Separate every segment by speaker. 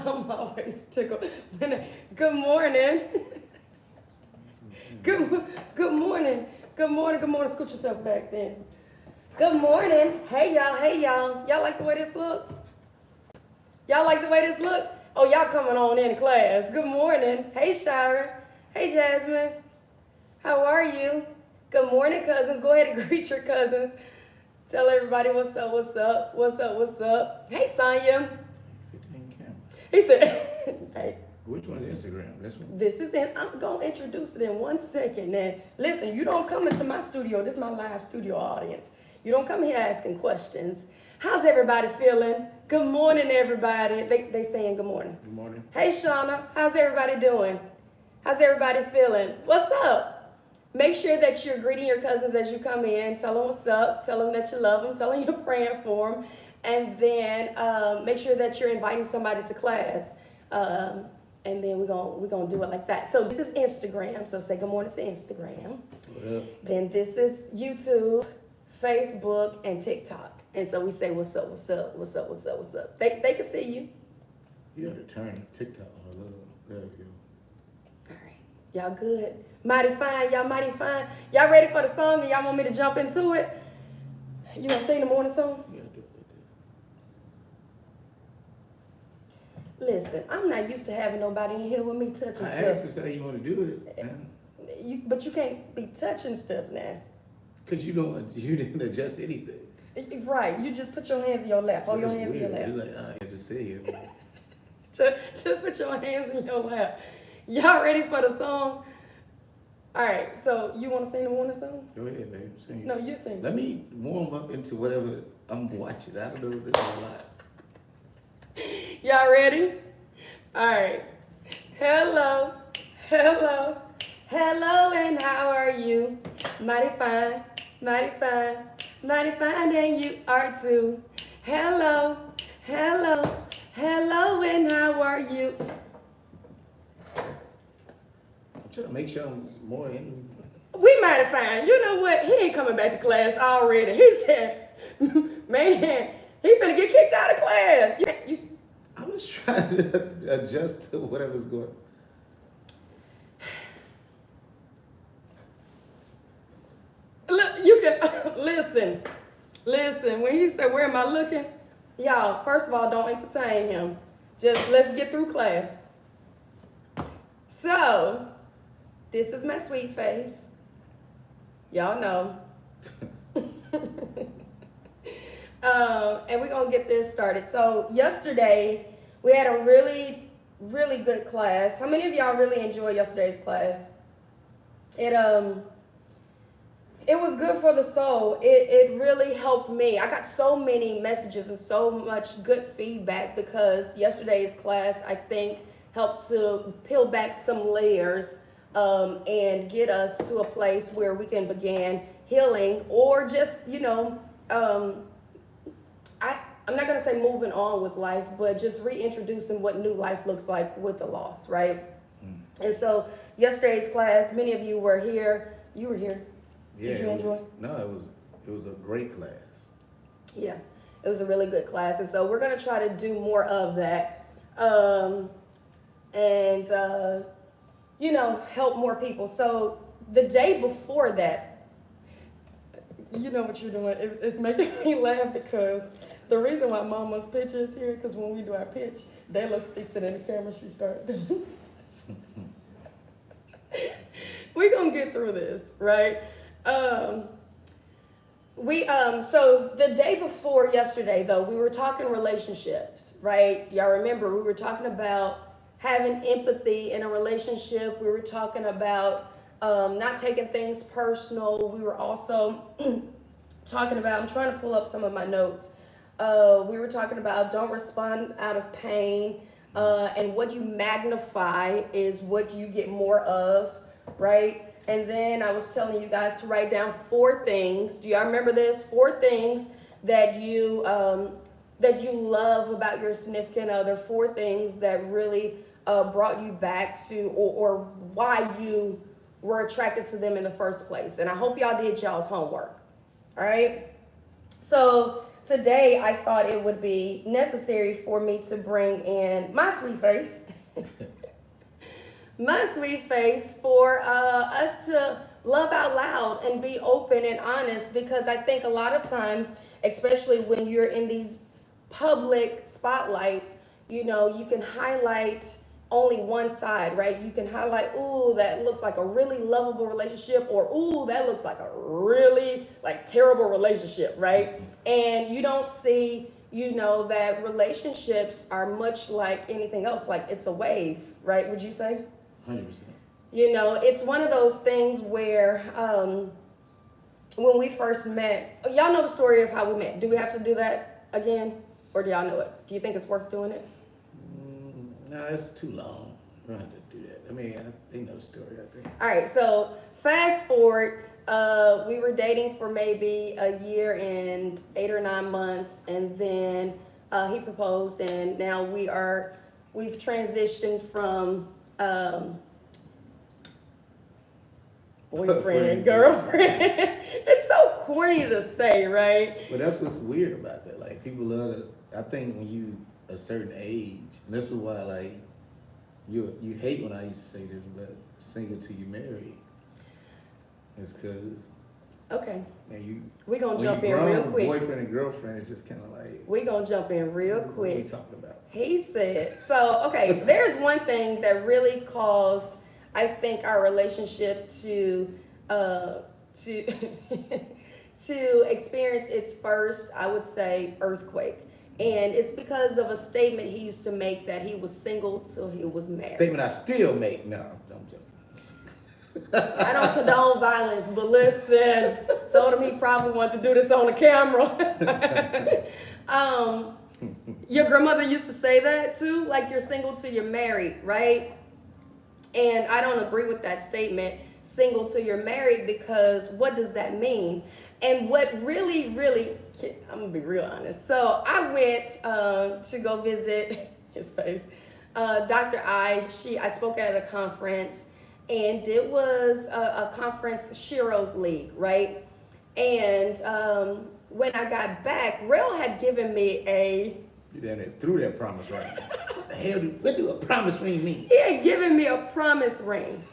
Speaker 1: I'm always tickled. Good morning. Good morning. Good morning. Good morning. Scoot yourself back then. Good morning. Hey y'all. Hey y'all. Y'all like the way this look? Y'all like the way this look? Oh, y'all coming on in class. Good morning. Hey Shira. Hey Jasmine. How are you? Good morning, cousins. Go ahead and greet your cousins. Tell everybody what's up, what's up, what's up, what's up. Hey, Sonya.
Speaker 2: 15 cameras.
Speaker 1: He said, hey.
Speaker 2: Which one's Instagram? This one?
Speaker 1: This is it. I'm going to introduce it in 1 second. Now, listen, you don't come into my studio. This is my live studio audience. You don't come here asking questions. How's everybody feeling? Good morning, everybody. They saying good morning.
Speaker 2: Good morning.
Speaker 1: Hey, Shauna. How's everybody doing? How's everybody feeling? What's up? Make sure that you're greeting your cousins as you come in. Tell them what's up. Tell them that you love them. Tell them you're praying for them. And then make sure that you're inviting somebody to class. And then we're gonna do it like that. So this is Instagram. So say good morning to Instagram.
Speaker 2: What up?
Speaker 1: Then this is YouTube, Facebook, and TikTok. And so we say what's up, what's up, what's up, what's up, what's up. They can see you.
Speaker 2: You have to turn TikTok on a little. There we go.
Speaker 1: All right. Y'all good. Mighty fine, y'all mighty fine. Y'all ready for the song and y'all want me to jump into it? You gonna sing the morning song?
Speaker 2: You gotta do it like that.
Speaker 1: Listen, I'm not used to having nobody in here with me touching
Speaker 2: I
Speaker 1: stuff.
Speaker 2: asked you how you want to do it, man.
Speaker 1: But you can't be touching stuff now.
Speaker 2: Because you didn't adjust anything.
Speaker 1: Right, you just put your hands in your lap. Hold your hands in your lap.
Speaker 2: You're like, I just say it.
Speaker 1: Just put your hands in your lap. Y'all ready for the song? All right, so you want to sing the morning song?
Speaker 2: Go ahead, baby. Sing.
Speaker 1: No, you sing.
Speaker 2: Let me warm up into whatever I'm watching. I don't know if this is a lot.
Speaker 1: Y'all ready? All right. Hello, hello, hello, and how are you? Mighty fine, mighty fine, mighty fine, and you are too. Hello, hello, hello, and how are you?
Speaker 2: I'm trying to make sure I'm more in.
Speaker 1: We mighty fine. You know what? He ain't coming back to class already. He said, man, he finna get kicked out of class.
Speaker 2: I was trying to adjust to whatever's going on.
Speaker 1: Look, you can listen. When he said, "Where am I looking?" Y'all, first of all, don't entertain him. Just let's get through class. So, this is my sweet face. Y'all know. And we're gonna get this started. So yesterday we had a really, really good class. How many of y'all really enjoyed yesterday's class? It was good for the soul. It really helped me. I got so many messages and so much good feedback because yesterday's class, I think, helped to peel back some layers and get us to a place where we can begin healing or just, I'm not going to say moving on with life, but just reintroducing what new life looks like with the loss, right? And so yesterday's class, many of you were here. You were here.
Speaker 2: Yeah,
Speaker 1: Did you enjoy?
Speaker 2: No, it was a great class.
Speaker 1: Yeah, it was a really good class. And so we're going to try to do more of that help more people. So the day before that, you know what you're doing. It's making me laugh because the reason why Mama's picture is here, because when we do our pitch, Dayla sticks it in the camera, she started doing We're going to get through this, right? So the day before yesterday, though, we were talking relationships, right? Y'all remember we were talking about having empathy in a relationship. We were talking about not taking things personal. We were also talking about, I'm trying to pull up some of my notes. We were talking about don't respond out of pain. And what you magnify is what you get more of, right? And then I was telling you guys to write down 4 things. Do y'all remember this? 4 things that you love about your significant other. 4 things that really brought you back to or why you were attracted to them in the first place. And I hope y'all did y'all's homework. All right. So today I thought it would be necessary for me to bring in my sweet face. My sweet face for us to love out loud and be open and honest, because I think a lot of times, especially when you're in these public spotlights, you can highlight only one side, right? You can highlight, ooh, that looks like a really lovable relationship, or ooh, that looks like a really like terrible relationship, right? And you don't see, that relationships are much like anything else, like it's a wave, right? Would you say?
Speaker 2: 100%.
Speaker 1: It's one of those things where when we first met, y'all know the story of how we met. Do we have to do that again? Or do y'all know it? Do you think it's worth doing it?
Speaker 2: No, it's too long. We don't have to do that. I mean, they know the story, I think.
Speaker 1: All right, so fast forward, we were dating for maybe a year and 8 or 9 months, and then he proposed, and now we've transitioned from boyfriend and girlfriend. It's so corny to say, right?
Speaker 2: But that's what's weird about that. Like, people love to, I think when you a certain age, and this is why, like, you hate when I used to say this, but single till you married. It's because,
Speaker 1: okay,
Speaker 2: man,
Speaker 1: we gonna jump in real quick.
Speaker 2: Boyfriend and girlfriend is just kind of like,
Speaker 1: we gonna jump in real
Speaker 2: what
Speaker 1: quick.
Speaker 2: are we talking about?
Speaker 1: He said, so, okay, there's one thing that really caused, I think, our relationship to to experience its first, I would say, earthquake. And it's because of a statement he used to make that he was single till he was married.
Speaker 2: Statement I still make. No, I'm joking.
Speaker 1: I don't condone violence, but listen, told him he probably wanted to do this on the camera. Your grandmother used to say that too, like you're single till you're married, right? And I don't agree with that statement, single till you're married, because what does that mean? And what really, I'm gonna be real honest. So I went to go visit his face, Dr. I spoke at a conference, and it was a conference, Shiro's League, right? And when I got back, Rel had given me
Speaker 2: You down there threw that promise ring. What the hell? What do a promise ring mean?
Speaker 1: He had given me a promise ring.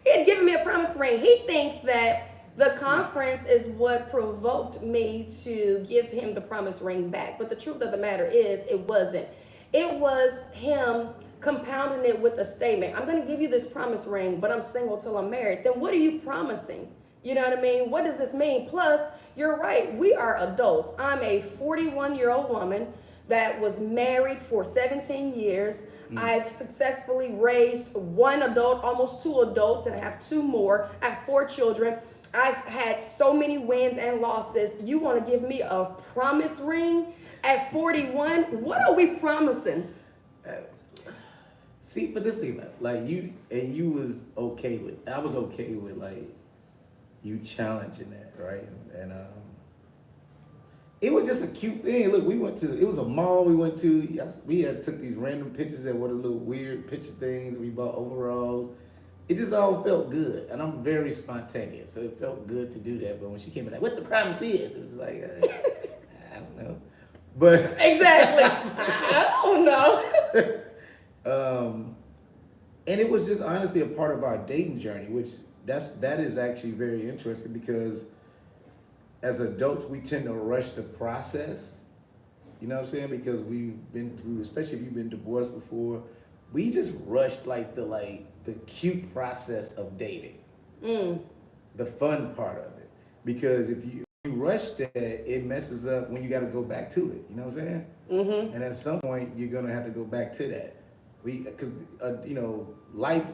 Speaker 1: He thinks that the conference is what provoked me to give him the promise ring back. But the truth of the matter is, it wasn't. It was him compounding it with a statement. I'm going to give you this promise ring, but I'm single till I'm married. Then what are you promising? You know what I mean? What does this mean? Plus, you're right. We are adults. I'm a 41-year-old woman that was married for 17 years. I've successfully raised one adult, almost 2 adults, and I have 2 more. I have 4 children. I've had so many wins and losses. You want to give me a promise ring at 41? What are we promising?
Speaker 2: See, but this thing, like, you was okay with, I was okay with, like, you challenging that, right? And it was just a cute thing. Look, it was a mall we went to. We had took these random pictures that were the little weird picture things. We bought overalls. It just all felt good. And I'm very spontaneous, so it felt good to do that. But when she came in, like, what the promise is, it was like, I don't know. But
Speaker 1: exactly. I don't know.
Speaker 2: And it was just honestly a part of our dating journey, which that is actually very interesting, because as adults we tend to rush the process. You know what I'm saying? Because we've been through, especially if you've been divorced before, we just rushed the cute process of dating, the fun part of it. Because if you rush that, it messes up when you got to go back to it. You know what I'm saying? Mm-hmm. And at some point, you're gonna have to go back to that. Because life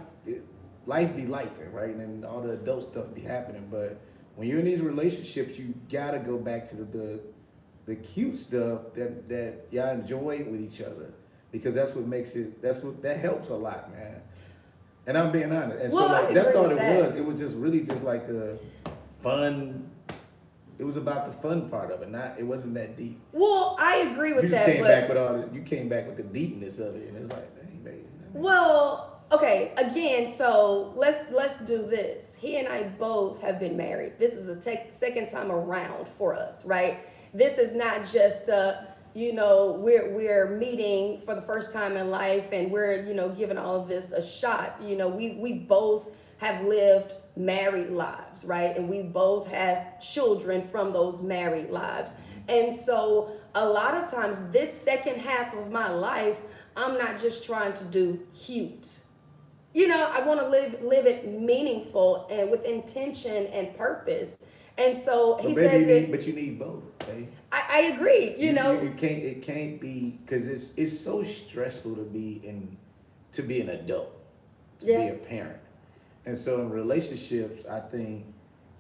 Speaker 2: be life, right? And all the adult stuff be happening. But when you're in these relationships, you gotta go back to the cute stuff that y'all enjoy with each other, because that's what makes it. That helps a lot, man. And I'm being honest. And
Speaker 1: well,
Speaker 2: so that's all it was. It was just really just like a fun. It was about the fun part of it. It wasn't that deep.
Speaker 1: Well, I agree with that.
Speaker 2: You came back with the deepness of it, and it was like, dang, baby.
Speaker 1: Well, okay. Again, so let's do this. He and I both have been married. This is the second time around for us, right? This is not just we're meeting for the first time in life and we're giving all of this a shot. We both have lived married lives, right? And we both have children from those married lives. And so a lot of times this second half of my life, I'm not just trying to do cute. I want to live it meaningful and with intention and purpose. And so he says
Speaker 2: but you need both, okay?
Speaker 1: I agree.
Speaker 2: You can't. It can't be because it's so stressful to be an adult, to be a parent, and so in relationships, I think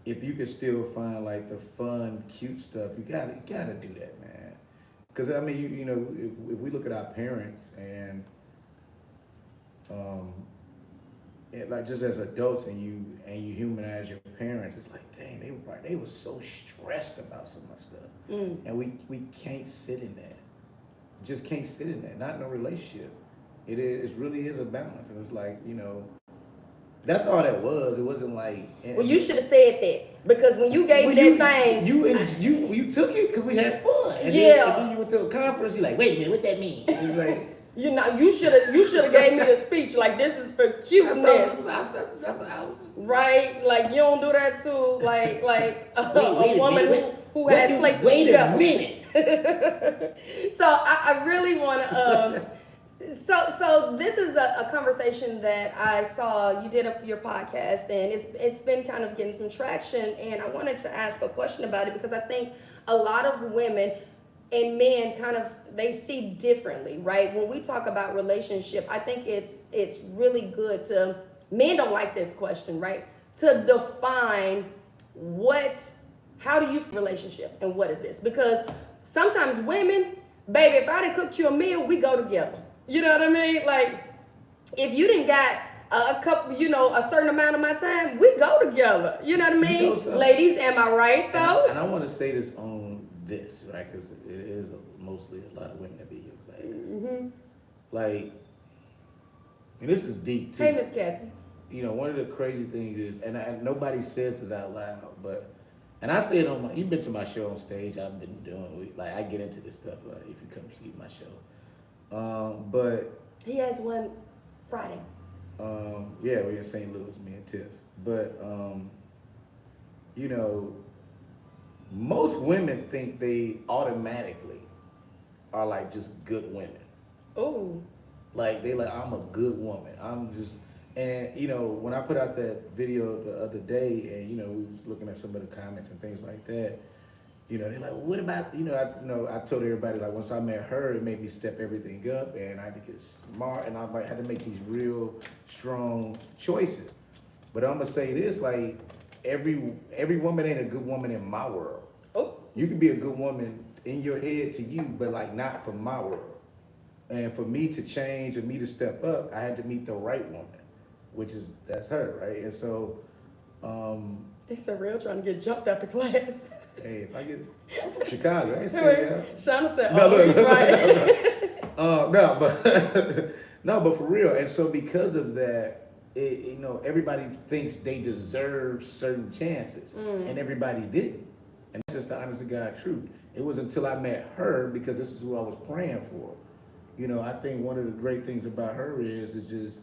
Speaker 2: if you can still find like the fun, cute stuff, you gotta do that, man. Because I mean, if we look at our parents and like just as adults and you humanize your parents, it's like, dang, they were so stressed about so much stuff. And we can't sit in that. Just can't sit in that. Not in a relationship. It really is a balance. And it's like, that's all that was. It wasn't like
Speaker 1: well, you should have said that. Because when you gave me that thing,
Speaker 2: you took it because we had fun. And then you went to a conference, you're like, wait a minute, what that mean? It's like
Speaker 1: you should have gave me the speech like this is for cuteness.
Speaker 2: That's how.
Speaker 1: Right, like you don't do that to like a woman who has places to go.
Speaker 2: Wait a minute.
Speaker 1: So I really want to. So this is a conversation that I saw you did up your podcast, and it's been kind of getting some traction. And I wanted to ask a question about it because I think a lot of women and men they see differently, right? When we talk about relationship, I think it's really good to, men don't like this question, right? To define how do you see relationship and what is this? Because sometimes women, baby, if I done cooked you a meal, we go together. You know what I mean? Like, if you didn't got a couple, a certain amount of my time, we go together. You know what I mean? Ladies, am I right though?
Speaker 2: And I want to say this on this, right? Because it is mostly a lot of women that be in your class.
Speaker 1: Mm-hmm.
Speaker 2: Like, and this is deep too.
Speaker 1: Hey, Miss Kathy.
Speaker 2: One of the crazy things is, and nobody says this out loud, and I say it you've been to my show on stage, I've been doing, I get into this stuff, if you come see my show. But
Speaker 1: he has one Friday.
Speaker 2: Yeah, we're in St. Louis, me and Tiff. But, most women think they automatically are like just good women.
Speaker 1: Oh.
Speaker 2: Like, I'm a good woman. And, when I put out that video the other day and, we was looking at some of the comments and things like that, they're like, well, what about, I told everybody, like, once I met her, it made me step everything up and I had to get smart and I had to make these real strong choices. But I'm going to say this, like, every woman ain't a good woman in my world.
Speaker 1: Oh.
Speaker 2: You can be a good woman in your head to you, but, like, not for my world. And for me to change and me to step up, I had to meet the right woman, that's her, right? And so,
Speaker 1: it's so real trying to get jumped after class.
Speaker 2: Hey, I'm from Chicago. I ain't scared of that.
Speaker 1: Shauna said,
Speaker 2: right. No, but for real. And so because of that, everybody thinks they deserve certain chances, and everybody didn't. And that's just the honest to God truth. It was until I met her, because this is who I was praying for. I think one of the great things about her is just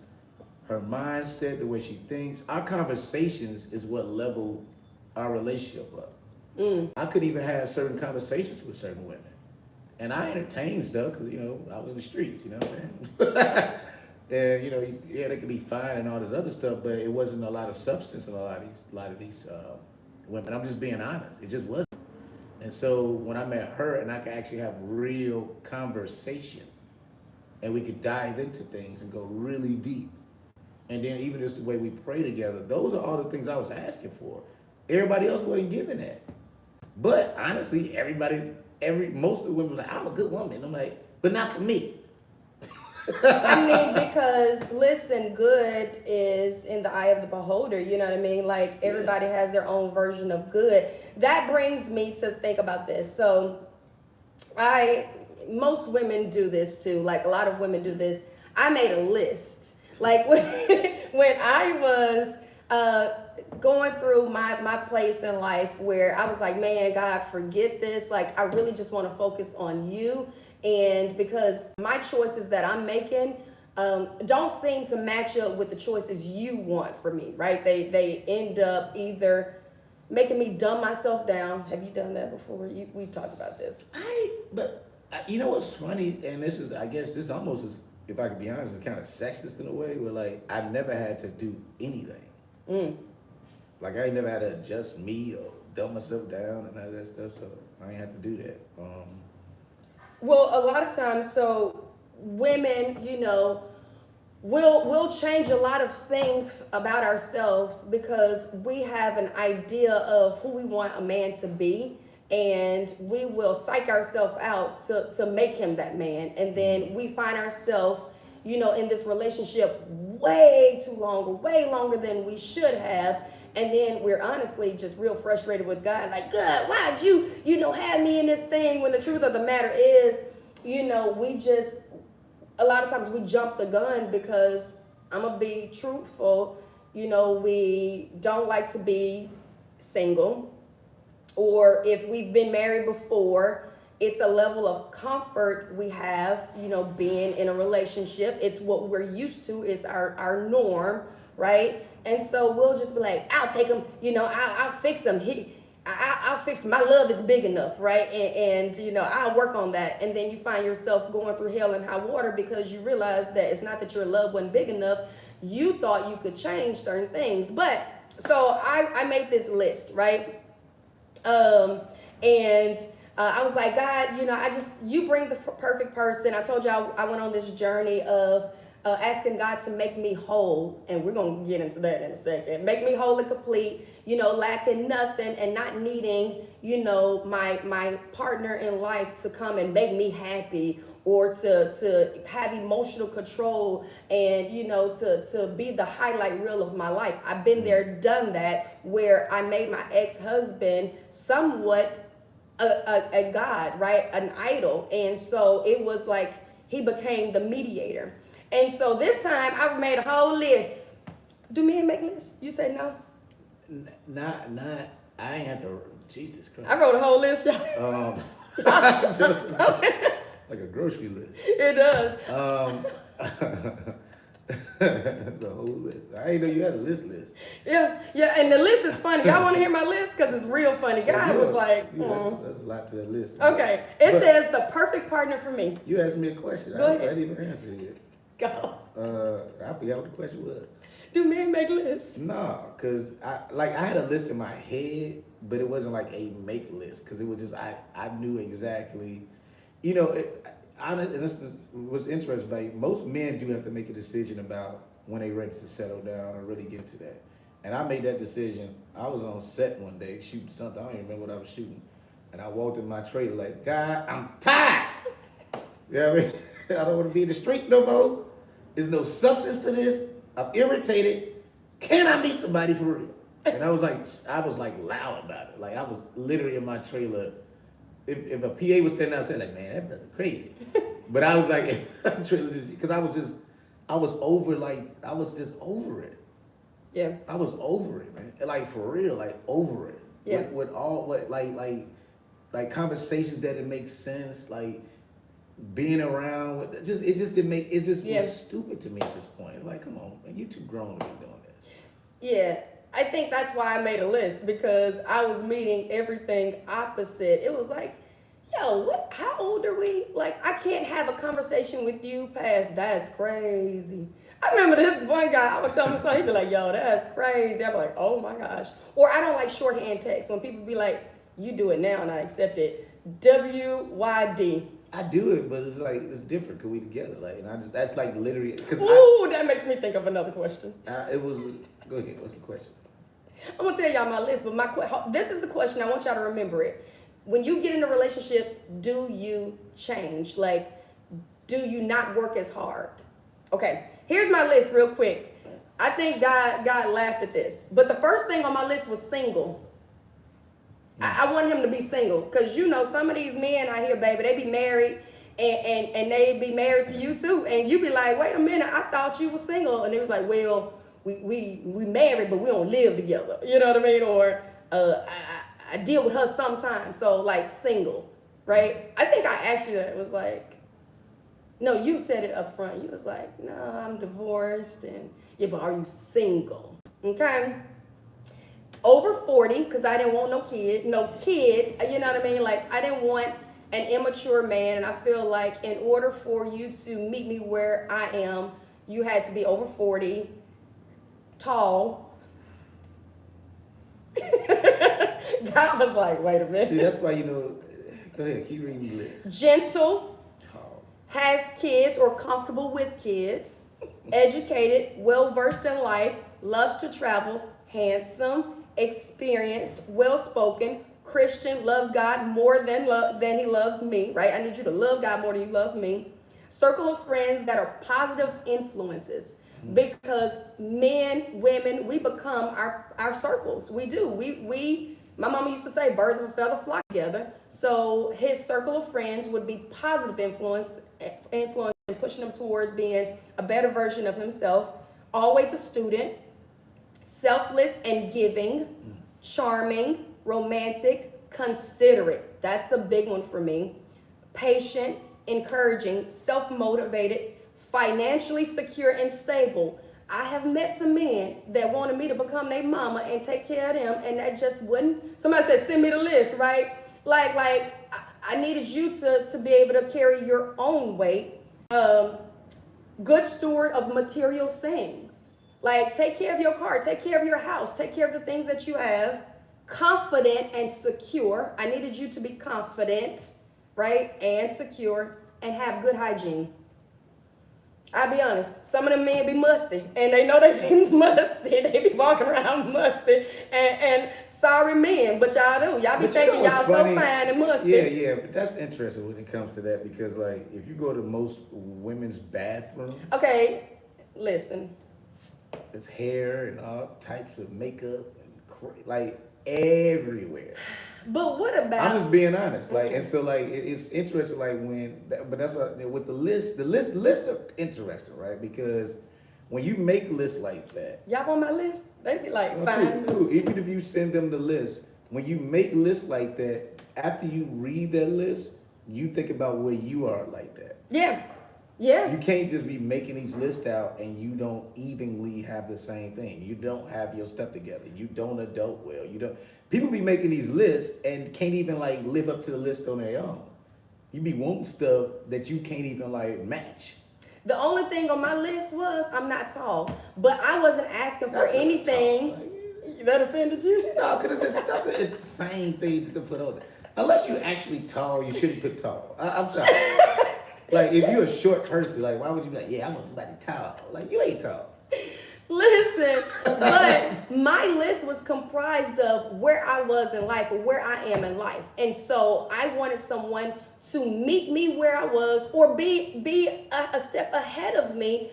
Speaker 2: her mindset, the way she thinks. Our conversations is what leveled our relationship up. I couldn't even have certain conversations with certain women. And I entertained stuff because, I was in the streets, you know what I'm saying? And, they could be fine and all this other stuff, but it wasn't a lot of substance in a lot of these women. I'm just being honest. It just wasn't. And so when I met her and I could actually have real conversation and we could dive into things and go really deep. And then even just the way we pray together, those are all the things I was asking for. Everybody else wasn't giving that. But honestly, most of the women were like, I'm a good woman. I'm like, but not for me.
Speaker 1: I mean, because listen, good is in the eye of the beholder, you know what I mean? Like, everybody has their own version of good. That brings me to think about this. So most women do this too. Like, a lot of women do this. I made a list. Like, when I was uh, going through my place in life where I was like, man, God, forget this. Like, I really just want to focus on you. And because my choices that I'm making don't seem to match up with the choices you want for me, right? They end up either making me dumb myself down. Have you done that before? We've talked about this.
Speaker 2: You know what's funny, and this is, I guess, this almost is, if I could be honest, it's kind of sexist in a way, where like I never had to do anything. Like I ain't never had to adjust me or dumb myself down and all that stuff, so I ain't have to do that.
Speaker 1: Well, a lot of times, so women, you know, we'll change a lot of things about ourselves because we have an idea of who we want a man to be, and we will psych ourselves out to make him that man, and then we find ourselves, you know, in this relationship way too long, way longer than we should have. And then we're honestly just real frustrated with God. Like, God, why'd you know, have me in this thing? When the truth of the matter is, you know, a lot of times we jump the gun because I'm going to be truthful. You know, we don't like to be single. Or if we've been married before, it's a level of comfort we have, you know, being in a relationship. It's what we're used to. It's our norm, right? And so we'll just be like, I'll take him, you know, I'll fix him. I'll fix, my love is big enough, right? And, you know, I'll work on that. And then you find yourself going through hell and high water because you realize that it's not that your love wasn't big enough. You thought you could change certain things. But so I made this list, right? I was like, God, you know, you bring the perfect person. I told you I went on this journey of asking God to make me whole, and we're going to get into that in a second. Make me whole and complete, you know, lacking nothing and not needing, you know, my partner in life to come and make me happy, or to have emotional control and, you know, to be the highlight reel of my life. I've been there, done that, where I made my ex-husband somewhat a god, right? An idol. And so it was like he became the mediator. And so this time I made a whole list. Do men make lists? You say no?
Speaker 2: Not, I ain't have to, Jesus Christ.
Speaker 1: I wrote a whole list, y'all.
Speaker 2: Like a grocery list.
Speaker 1: It does.
Speaker 2: That's a whole list. I didn't know you had a list.
Speaker 1: Yeah, and the list is funny. Y'all want to hear my list? Because it's real funny. God was like,
Speaker 2: that's a lot to that list.
Speaker 1: Okay, it says the perfect partner for me.
Speaker 2: You asked me a question.
Speaker 1: Go ahead.
Speaker 2: I didn't even answer it yet.
Speaker 1: Go.
Speaker 2: I forgot what the question was.
Speaker 1: Do men make lists?
Speaker 2: No, because I had a list in my head, but it wasn't like a make list, because it was just, I knew exactly, you know, and this is what's interesting, like most men do have to make a decision about when they're ready to settle down or really get to that. And I made that decision. I was on set one day shooting something, I don't even remember what I was shooting, and I walked in my trailer like, God, I'm tired. You know what I mean? I don't want to be in the streets no more. There's no substance to this. I'm irritated. Can I meet somebody for real? And I was like loud about it. Like I was literally in my trailer. If a PA was standing outside, like, man, that's crazy. But I was like, because I was just over it.
Speaker 1: Yeah.
Speaker 2: I was over it, man. Like for real, like over it.
Speaker 1: Yeah.
Speaker 2: With all what like conversations that it makes sense, like being around with it just didn't make it just was stupid to me at this point. It's like, come on, man, you too grown to be doing this.
Speaker 1: Yeah. I think that's why I made a list, because I was meeting everything opposite. It was like, yo, how old are we? Like, I can't have a conversation with you past, that's crazy. I remember this one guy, I would tell him something, he'd be like, yo, that's crazy. I'd be like, oh my gosh. Or I don't like shorthand text. When people be like, you do it now and I accept it. WYD.
Speaker 2: I do it, but it's like, it's different because we together. Like, and that's like literally.
Speaker 1: That makes me think of another question.
Speaker 2: Go ahead, what's the question?
Speaker 1: I'm gonna tell y'all my list, but this is the question. I want y'all to remember it. When you get in a relationship, do you change? Like, do you not work as hard? Okay, here's my list real quick. I think God laughed at this, but the first thing on my list was single. I want him to be single, because you know some of these men out here, baby, they be married and they be married to you too, and you be like, wait a minute, I thought you were single, and it was like, well, we married, but we don't live together. You know what I mean? Or I deal with her sometimes. So like single, right? I think I asked you that. It was like, no, you said it up front. You was like, no, I'm divorced, and yeah, but are you single? Okay. Over 40, because I didn't want no kid, you know what I mean? Like, I didn't want an immature man, and I feel like in order for you to meet me where I am, you had to be over 40, tall. God was like, wait a minute.
Speaker 2: See, that's why, go ahead, keep reading the list.
Speaker 1: Gentle,
Speaker 2: Tall.
Speaker 1: has kids or comfortable with kids, educated, well-versed in life, loves to travel, handsome, experienced, well-spoken, Christian, loves God more than he loves me, right? I need you to love God more than you love me. Circle of friends that are positive influences, because men, women, we become our circles. We do. My mama used to say birds of a feather flock together. So his circle of friends would be positive influence and pushing him towards being a better version of himself. Always a student, selfless and giving, charming, romantic, considerate. That's a big one for me. Patient, encouraging, self-motivated, financially secure and stable. I have met some men that wanted me to become their mama and take care of them, and that just wouldn't. Somebody said, send me the list, right? Like I needed you to be able to carry your own weight. Good steward of material things. Like, take care of your car, take care of your house, take care of the things that you have. Confident and secure. I needed you to be confident, right? And secure, and have good hygiene. I'll be honest, some of them men be musty, and they know they be musty. They be walking around musty, and sorry men, but y'all do. Y'all be thinking y'all so fine and musty.
Speaker 2: Yeah, but that's interesting when it comes to that, because like if you go to most women's bathrooms.
Speaker 1: Okay, listen.
Speaker 2: There's hair and all types of makeup and like everywhere.
Speaker 1: But what about?
Speaker 2: I'm just being honest, like, and so like it's interesting, like but that's what with the lists are interesting, right? Because when you make lists like that,
Speaker 1: y'all on my list, they be like,
Speaker 2: well,
Speaker 1: fine.
Speaker 2: cool. Even if you send them the list, when you make lists like that, after you read that list, you think about where you are like that.
Speaker 1: Yeah. Yeah.
Speaker 2: You can't just be making these lists out and you don't evenly have the same thing. You don't have your stuff together. You don't adult well. You don't. People be making these lists and can't even like live up to the list on their own. You be wanting stuff that you can't even like match.
Speaker 1: The only thing on my list was I'm not tall, but I wasn't asking for anything. That offended you?
Speaker 2: No, because that's an insane thing to put on there. Unless you're actually tall, you shouldn't put tall. I'm sorry. Like, if you're a short person, like, why would you be like, yeah, I want somebody tall? Like, you ain't tall.
Speaker 1: Listen, but my list was comprised of where I was in life or where I am in life. And so I wanted someone to meet me where I was or be a step ahead of me,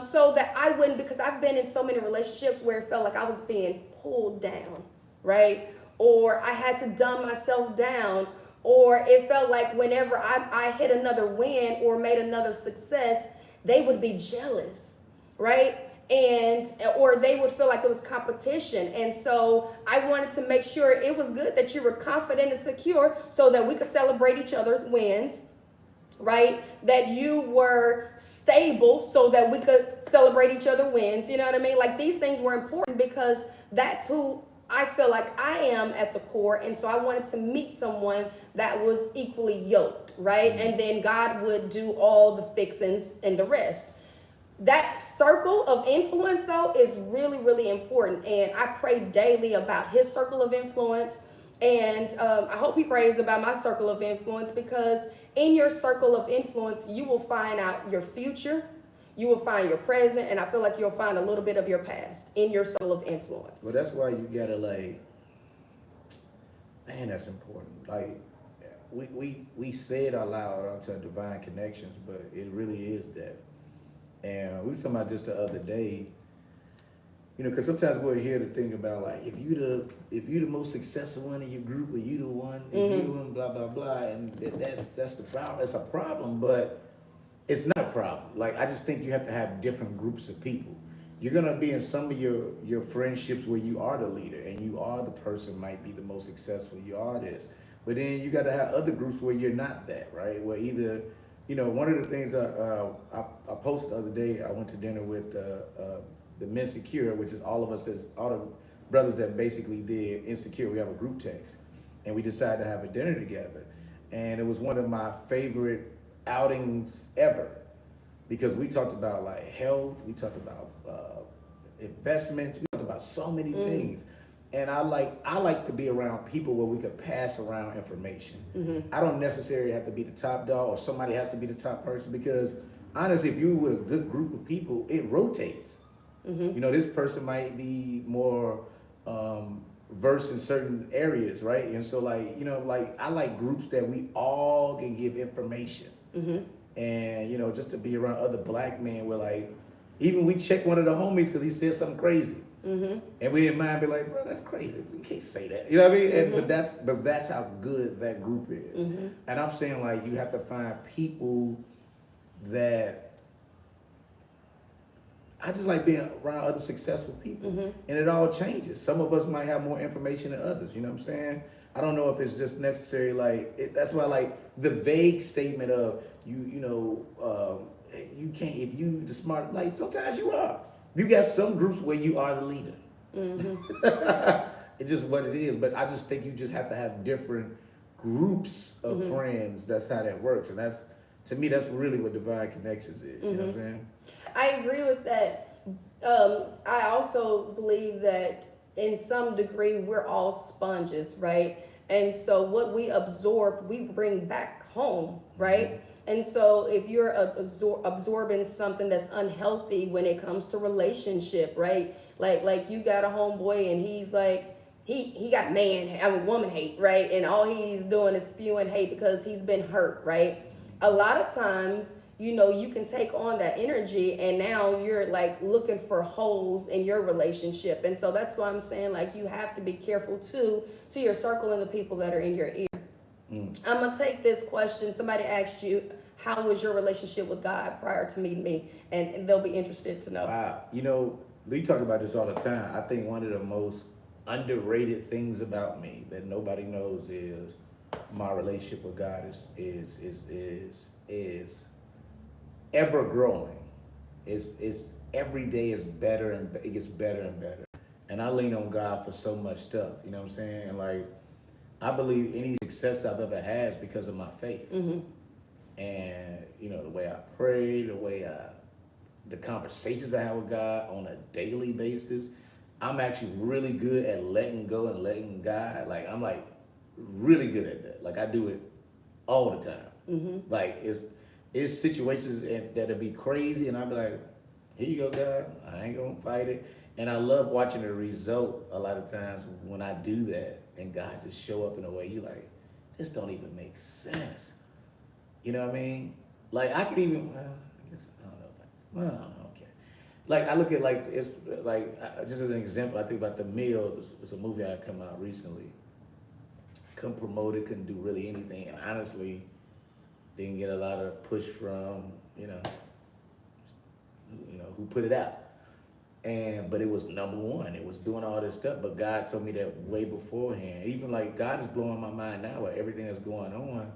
Speaker 1: so that I wouldn't, because I've been in so many relationships where it felt like I was being pulled down, right? Or I had to dumb myself down. Or it felt like whenever I hit another win or made another success, they would be jealous, right? Or they would feel like it was competition. And so I wanted to make sure it was good that you were confident and secure so that we could celebrate each other's wins, right? That you were stable so that we could celebrate each other's wins. You know what I mean? Like, these things were important because that's who I feel like I am at the core. And so I wanted to meet someone that was equally yoked, right? And then God would do all the fixings and the rest. That circle of influence, though, is really, really important. And I pray daily about his circle of influence. And I hope he prays about my circle of influence, because in your circle of influence, you will find out your future. You will find your present, and I feel like you'll find a little bit of your past in your circle of influence.
Speaker 2: Well, that's why you gotta like, man, that's important. Like, we say it out loud onto divine connections, but it really is that. And we were talking about this the other day, because sometimes we're here to think about like, if you the most successful one in your group, or you the one, if you the one, blah blah blah, and that's the problem. It's a problem, but it's not a problem. Like, I just think you have to have different groups of people. You're gonna be in some of your friendships where you are the leader and you are the person might be the most successful. You are this, but then you got to have other groups where you're not that, right? Where either, one of the things I posted the other day, I went to dinner with the Men Secure, which is all of us as all the brothers that basically did Insecure. We have a group text, and we decided to have a dinner together, and it was one of my favorite outings ever because we talked about like health, we talked about investments, we talked about so many things, and I like to be around people where we could pass around information. I don't necessarily have to be the top dog or somebody has to be the top person because honestly, if you're with a good group of people, it rotates. This person might be more versed in certain areas, right? And so like I like groups that we all can give information. And just to be around other black men where like even we checked one of the homies because he said something crazy. And we didn't mind be like, bro, that's crazy. You can't say that. You know what I mean? And, but that's how good that group is. And I'm saying like you have to find people that I just like being around other successful people. And it all changes. Some of us might have more information than others. You know what I'm saying? I don't know if it's just necessary. That's why like the vague statement of you can't if you the smart. Like sometimes you are. You got some groups where you are the leader. It's just what it is. But I just think you just have to have different groups of friends. That's how that works. And that's to me that's really what divine connections is. You know what I'm saying?
Speaker 1: I agree with that. I also believe that in some degree we're all sponges, right? And so what we absorb, we bring back home, right? And so if you're absorbing something that's unhealthy when it comes to relationship, right? Like you got a homeboy and he's like, he got woman hate, right? And all he's doing is spewing hate because he's been hurt, right? A lot of times, you can take on that energy and now you're like looking for holes in your relationship. And so that's why I'm saying like you have to be careful too to your circle and the people that are in your ear. I'm gonna take this question. Somebody asked you, how was your relationship with God prior to meeting me? And they'll be interested to know.
Speaker 2: Wow. We talk about this all the time. I think one of the most underrated things about me that nobody knows is my relationship with God is ever growing. It's every day is better and it gets better and better. And I lean on God for so much stuff. You know what I'm saying? And like I believe any success I've ever had is because of my faith. And the way I pray, the conversations I have with God on a daily basis, I'm actually really good at letting go and letting God. Like I'm like really good at that. Like I do it all the time. Like it's situations that'll be crazy, and I'll be like, here you go, God. I ain't gonna fight it. And I love watching the result a lot of times when I do that, and God just show up in a way you like, this don't even make sense. You know what I mean? Like I could even, I guess I don't know. I don't know. Okay. Like I look at like it's like just as an example, I think about The Mill. It's a movie that come out recently. Couldn't promote it, couldn't do really anything, and honestly, didn't get a lot of push from who put it out. But it was number one. It was doing all this stuff. But God told me that way beforehand. Even like God is blowing my mind now with everything that's going on.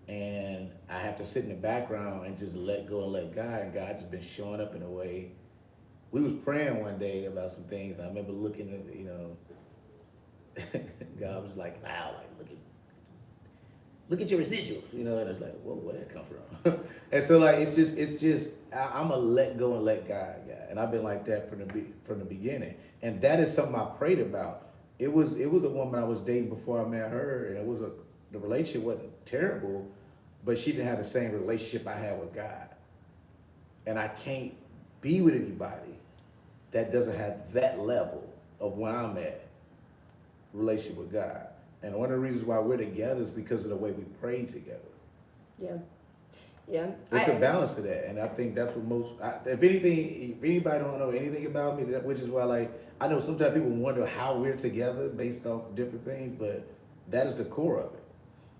Speaker 2: And I have to sit in the background and just let go and let God. And God just been showing up in a way. We was praying one day about some things. I remember looking at, God was like, wow, like look at your residuals, and it's like, whoa, where'd that come from? And so like, it's just, I'm a let go and let God, yeah. And I've been like that from the beginning. And that is something I prayed about. It was a woman I was dating before I met her, and the relationship wasn't terrible, but she didn't have the same relationship I had with God. And I can't be with anybody that doesn't have that level of where I'm at, relationship with God. And one of the reasons why we're together is because of the way we pray together.
Speaker 1: Yeah. Yeah.
Speaker 2: It's a balance to that. And I think that's what if anybody don't know anything about me, which is why like, I know sometimes people wonder how we're together based off different things, but that is the core of it.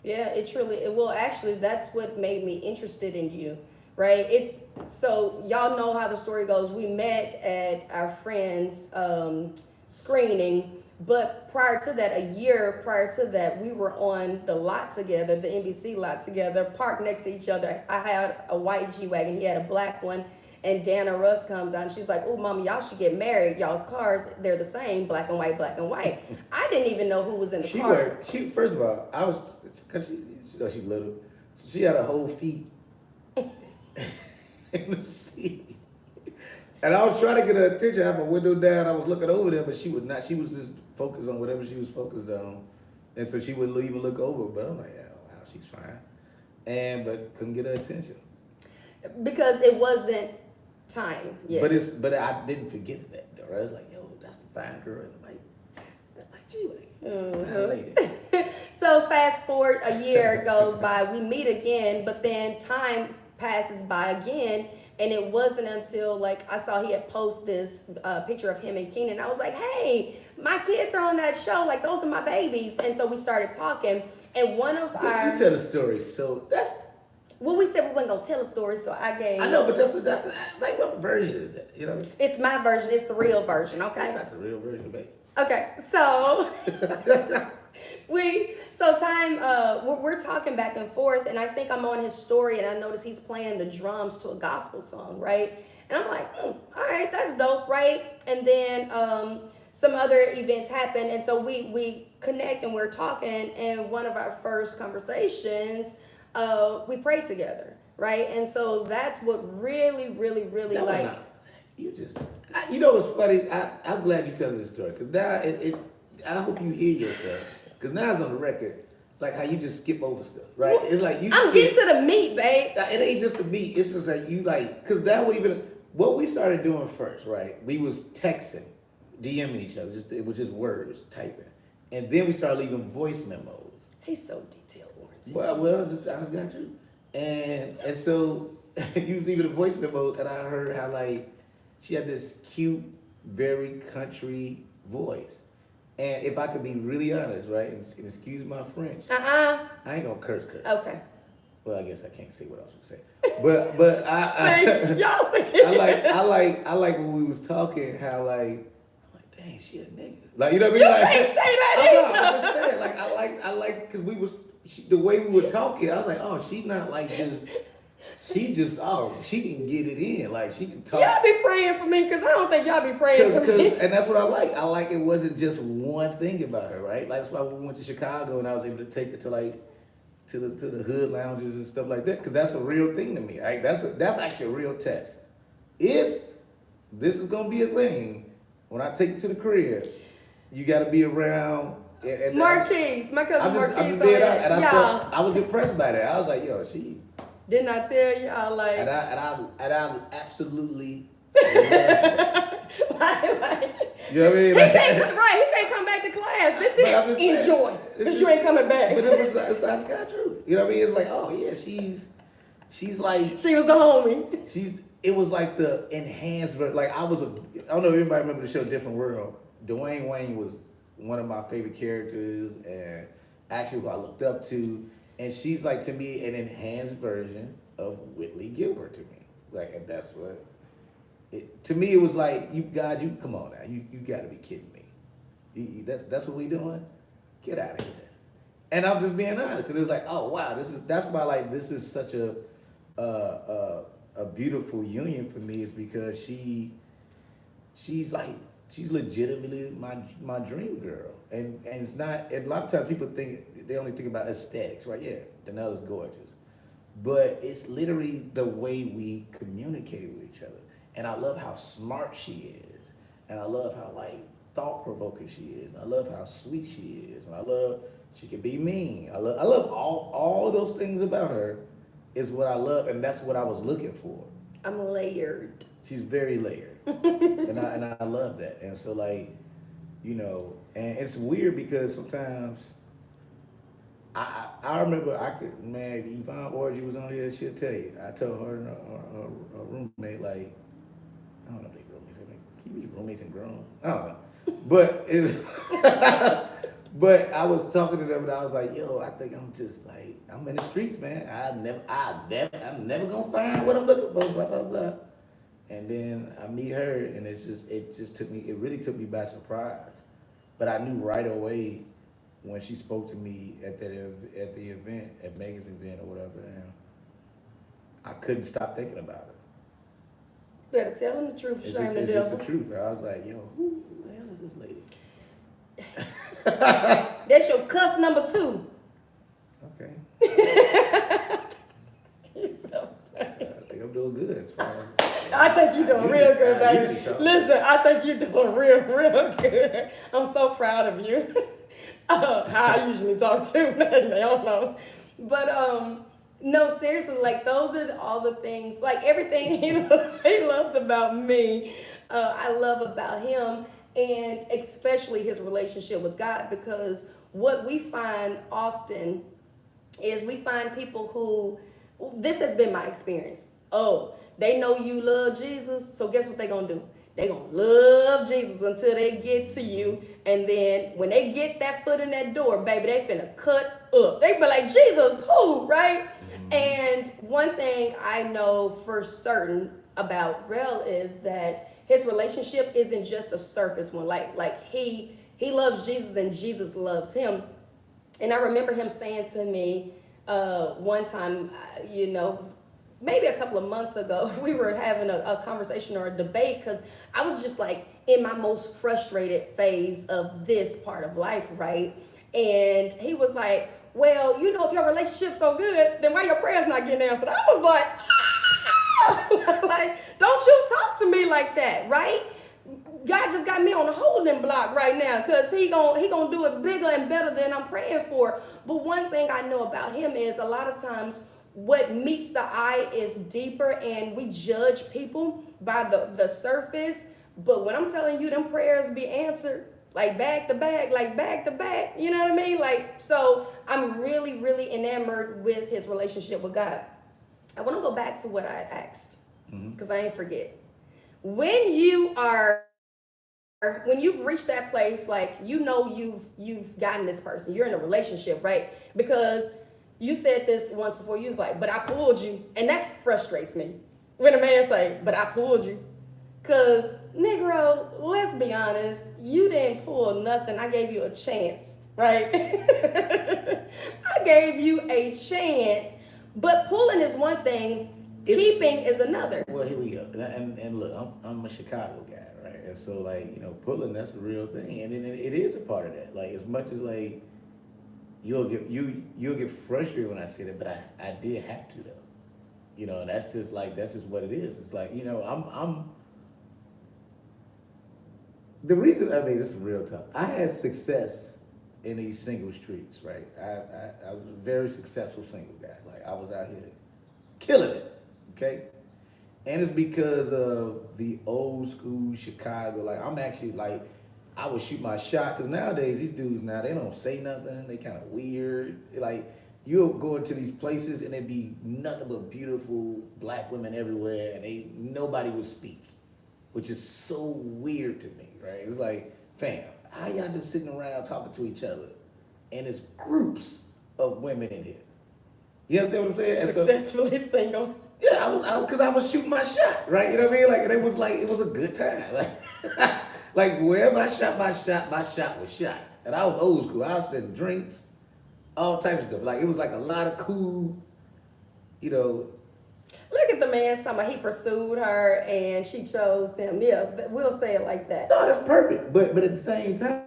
Speaker 1: Yeah, it truly, well, actually, that's what made me interested in you right? It's so y'all know how the story goes. We met at our friend's screening, but prior to that, a year prior to that, we were on the lot together, the NBC lot together, parked next to each other. I had a white G-Wagon, he had a black one. And Dana Russ comes out and she's like, "Oh, mama, y'all should get married. Y'all's cars, they're the same, black and white, black and white." I didn't even know who was in the car.
Speaker 2: She first of all, I was, cause she know she's little, so she had her whole feet in the seat, and I was trying to get her attention. I had my window down. I was looking over there, but she was not. She was just focused on whatever she was focused on, and so she wouldn't even look over. But I'm like, yeah, wow, she's fine, but couldn't get her attention
Speaker 1: Because it wasn't time yet.
Speaker 2: But I didn't forget that though. Right? I was like, yo, that's the fine girl. Like gee, fine lady.
Speaker 1: So fast forward, a year goes by, we meet again, but then time passes by again, and it wasn't until like I saw he had posted this picture of him and Keenan. I was like, "Hey, my kids are on that show. Like those are my babies." And so we started talking, and one of our
Speaker 2: you tell the story. So that's.
Speaker 1: Well, we said we weren't gonna tell a story, so I gave.
Speaker 2: I know, but that's like what version is that? You know.
Speaker 1: It's my version. It's the real version. Okay.
Speaker 2: That's not the real version, babe.
Speaker 1: Okay, so we're talking back and forth, and I think I'm on his story, and I notice he's playing the drums to a gospel song, right? And I'm like, all right, that's dope, right? And then some other events happen, and so we connect and we're talking, and one of our first conversations, we prayed together, right? And so that's what really
Speaker 2: No,
Speaker 1: like.
Speaker 2: no. You know what's funny? I'm glad you telling this story because now I hope you hear yourself because now it's on the record. Like how you just skip over stuff, right? It's like you.
Speaker 1: I'm getting to the meat, babe.
Speaker 2: It ain't just the meat. It's just like you like because that would even what we started doing first, right? We was texting, DMing each other. It was just words typing, and then we started leaving voice memos.
Speaker 1: He's so detail oriented.
Speaker 2: Well, I just got you, and so you was leaving a voice memo, and I heard how like. She had this cute, very country voice. And if I could be really honest, right, and excuse my French, I ain't gonna curse.
Speaker 1: Okay.
Speaker 2: Well, I guess I can't say what I was gonna say. But
Speaker 1: y'all say
Speaker 2: I like when we was talking how like I'm like, dang, she a nigga. Like you know what I mean?
Speaker 1: You
Speaker 2: Like,
Speaker 1: can't say that
Speaker 2: I'm just saying, like I like because the way we were talking, I was like, oh, she not like just. She just, she can get it in. Like, she can talk.
Speaker 1: Y'all be praying for me because I don't think y'all be praying for me.
Speaker 2: And that's what I like. I like it wasn't just one thing about her, right? Like, that's why we went to Chicago and I was able to take it to, like, to the hood lounges and stuff like that because that's a real thing to me. Right? That's actually a real test. If this is going to be a thing, when I take it to the crib, you got to be around.
Speaker 1: Marquise, my cousin Marquise.
Speaker 2: I was impressed by that. I was like, yo, she...
Speaker 1: Didn't I tell y'all like?
Speaker 2: And I absolutely. Love it. You know what I mean?
Speaker 1: He can't come back to class. This is enjoy. Because you ain't coming back.
Speaker 2: But it's not true. You know what I mean? It's like, oh yeah, she's like.
Speaker 1: She was the homie.
Speaker 2: It was like the enhanced version. Like I don't know if everybody remember the show Different World. Dwayne Wayne was one of my favorite characters and actually who I looked up to. And she's like to me an enhanced version of Whitley Gilbert to me. Like, and that's what to me it was like, you come on now, you got to be kidding me. That's what we doing? Get out of here. And I'm just being honest. And it's like, oh wow, that's why like this is such a beautiful union for me is because she's legitimately my dream girl. And it's not, and a lot of times people think, they only think about aesthetics, right? Yeah, Dannella's gorgeous. But it's literally the way we communicate with each other. And I love how smart she is. And I love how like thought-provoking she is. And I love how sweet she is. And I love, she can be mean. I love all those things about her is what I love. And that's what I was looking for.
Speaker 1: I'm layered.
Speaker 2: She's very layered. and I love that. And so like, you know, and it's weird because sometimes I remember if Yvonne Orgy was on here, she'll tell you. I told her and her roommate, like, I don't know if they roommates. Can you be roommates and grown? I don't know. But But I was talking to them and I was like, yo, I think I'm just like, I'm in the streets, man. I'm never gonna find what I'm looking for, blah, blah, blah. And then I meet her and it really took me by surprise. But I knew right away when she spoke to me at the event, at Megan's event or whatever, and I couldn't stop thinking about it.
Speaker 1: Better tell him the truth, shame the
Speaker 2: It's just
Speaker 1: devil.
Speaker 2: the truth. I was like, yo, who the hell is this lady?
Speaker 1: That's your cuss number 2.
Speaker 2: Okay.
Speaker 1: You're so
Speaker 2: I
Speaker 1: funny.
Speaker 2: think I'm doing good as far as
Speaker 1: I think you're doing real good,
Speaker 2: I
Speaker 1: baby.
Speaker 2: usually talk.
Speaker 1: Listen, I think you're doing real good. I'm so proud of you. How I usually talk to, they don't know. But no, seriously, like those are all the things, like everything he loves about me, I love about him, and especially his relationship with God, because what we find often is we find people who, this has been my experience. Oh, they know you love Jesus, so guess what they gonna do? They gonna love Jesus until they get to you, and then when they get that foot in that door, baby, they finna cut up. They be like, Jesus, who, right? And one thing I know for certain about Rel is that his relationship isn't just a surface one. Like he loves Jesus and Jesus loves him. And I remember him saying to me one time, maybe a couple of months ago, we were having a conversation or a debate because I was just like in my most frustrated phase of this part of life, right? And he was like, well, if your relationship's so good, then why your prayers not getting answered? I was like, like, don't you talk to me like that, right? God just got me on a holding block right now because he gonna do it bigger and better than I'm praying for. But one thing I know about him is a lot of times what meets the eye is deeper, and we judge people by the surface. But when I'm telling you, them prayers be answered like back to back, you know what I mean? Like, so I'm really, really enamored with his relationship with God. I want to go back to what I asked because I ain't forget. When you've reached that place, like you've gotten this person, you're in a relationship, right? Because you said this once before, you was like, but I pulled you. And that frustrates me. When a man say, but I pulled you. Cause Negro, let's be honest, you didn't pull nothing. I gave you a chance, right? I gave you a chance. But pulling is one thing, keeping is another.
Speaker 2: Well, here we go. And look, I'm a Chicago guy, right? And so like, pulling, that's a real thing. And then it is a part of that. Like as much as like you'll get frustrated when I say that, but I did have to though. And that's just what it is. It's like, I'm the reason, this is real tough. I had success in these single streets, right? I was a very successful single guy. Like I was out here killing it, okay? And it's because of the old school Chicago. Like I'm actually like, I would shoot my shot, because nowadays these dudes now, they don't say nothing. They kind of weird. Like you'll go into these places and there'd be nothing but beautiful black women everywhere, and nobody would speak, which is so weird to me, right? It's like, fam, how y'all just sitting around talking to each other, and it's groups of women in here. You understand what I'm saying?
Speaker 1: Successfully single.
Speaker 2: Yeah, because I was shooting my shot, right? You know what I mean? Like, and it was a good time. Like wherever I shot my shot was shot. And I was old school. I was sending drinks, all types of stuff. Like it was like a lot of cool,
Speaker 1: Look at the man talking about he pursued her and she chose him. Yeah, we'll say it like that.
Speaker 2: No, that's perfect. But at the same time,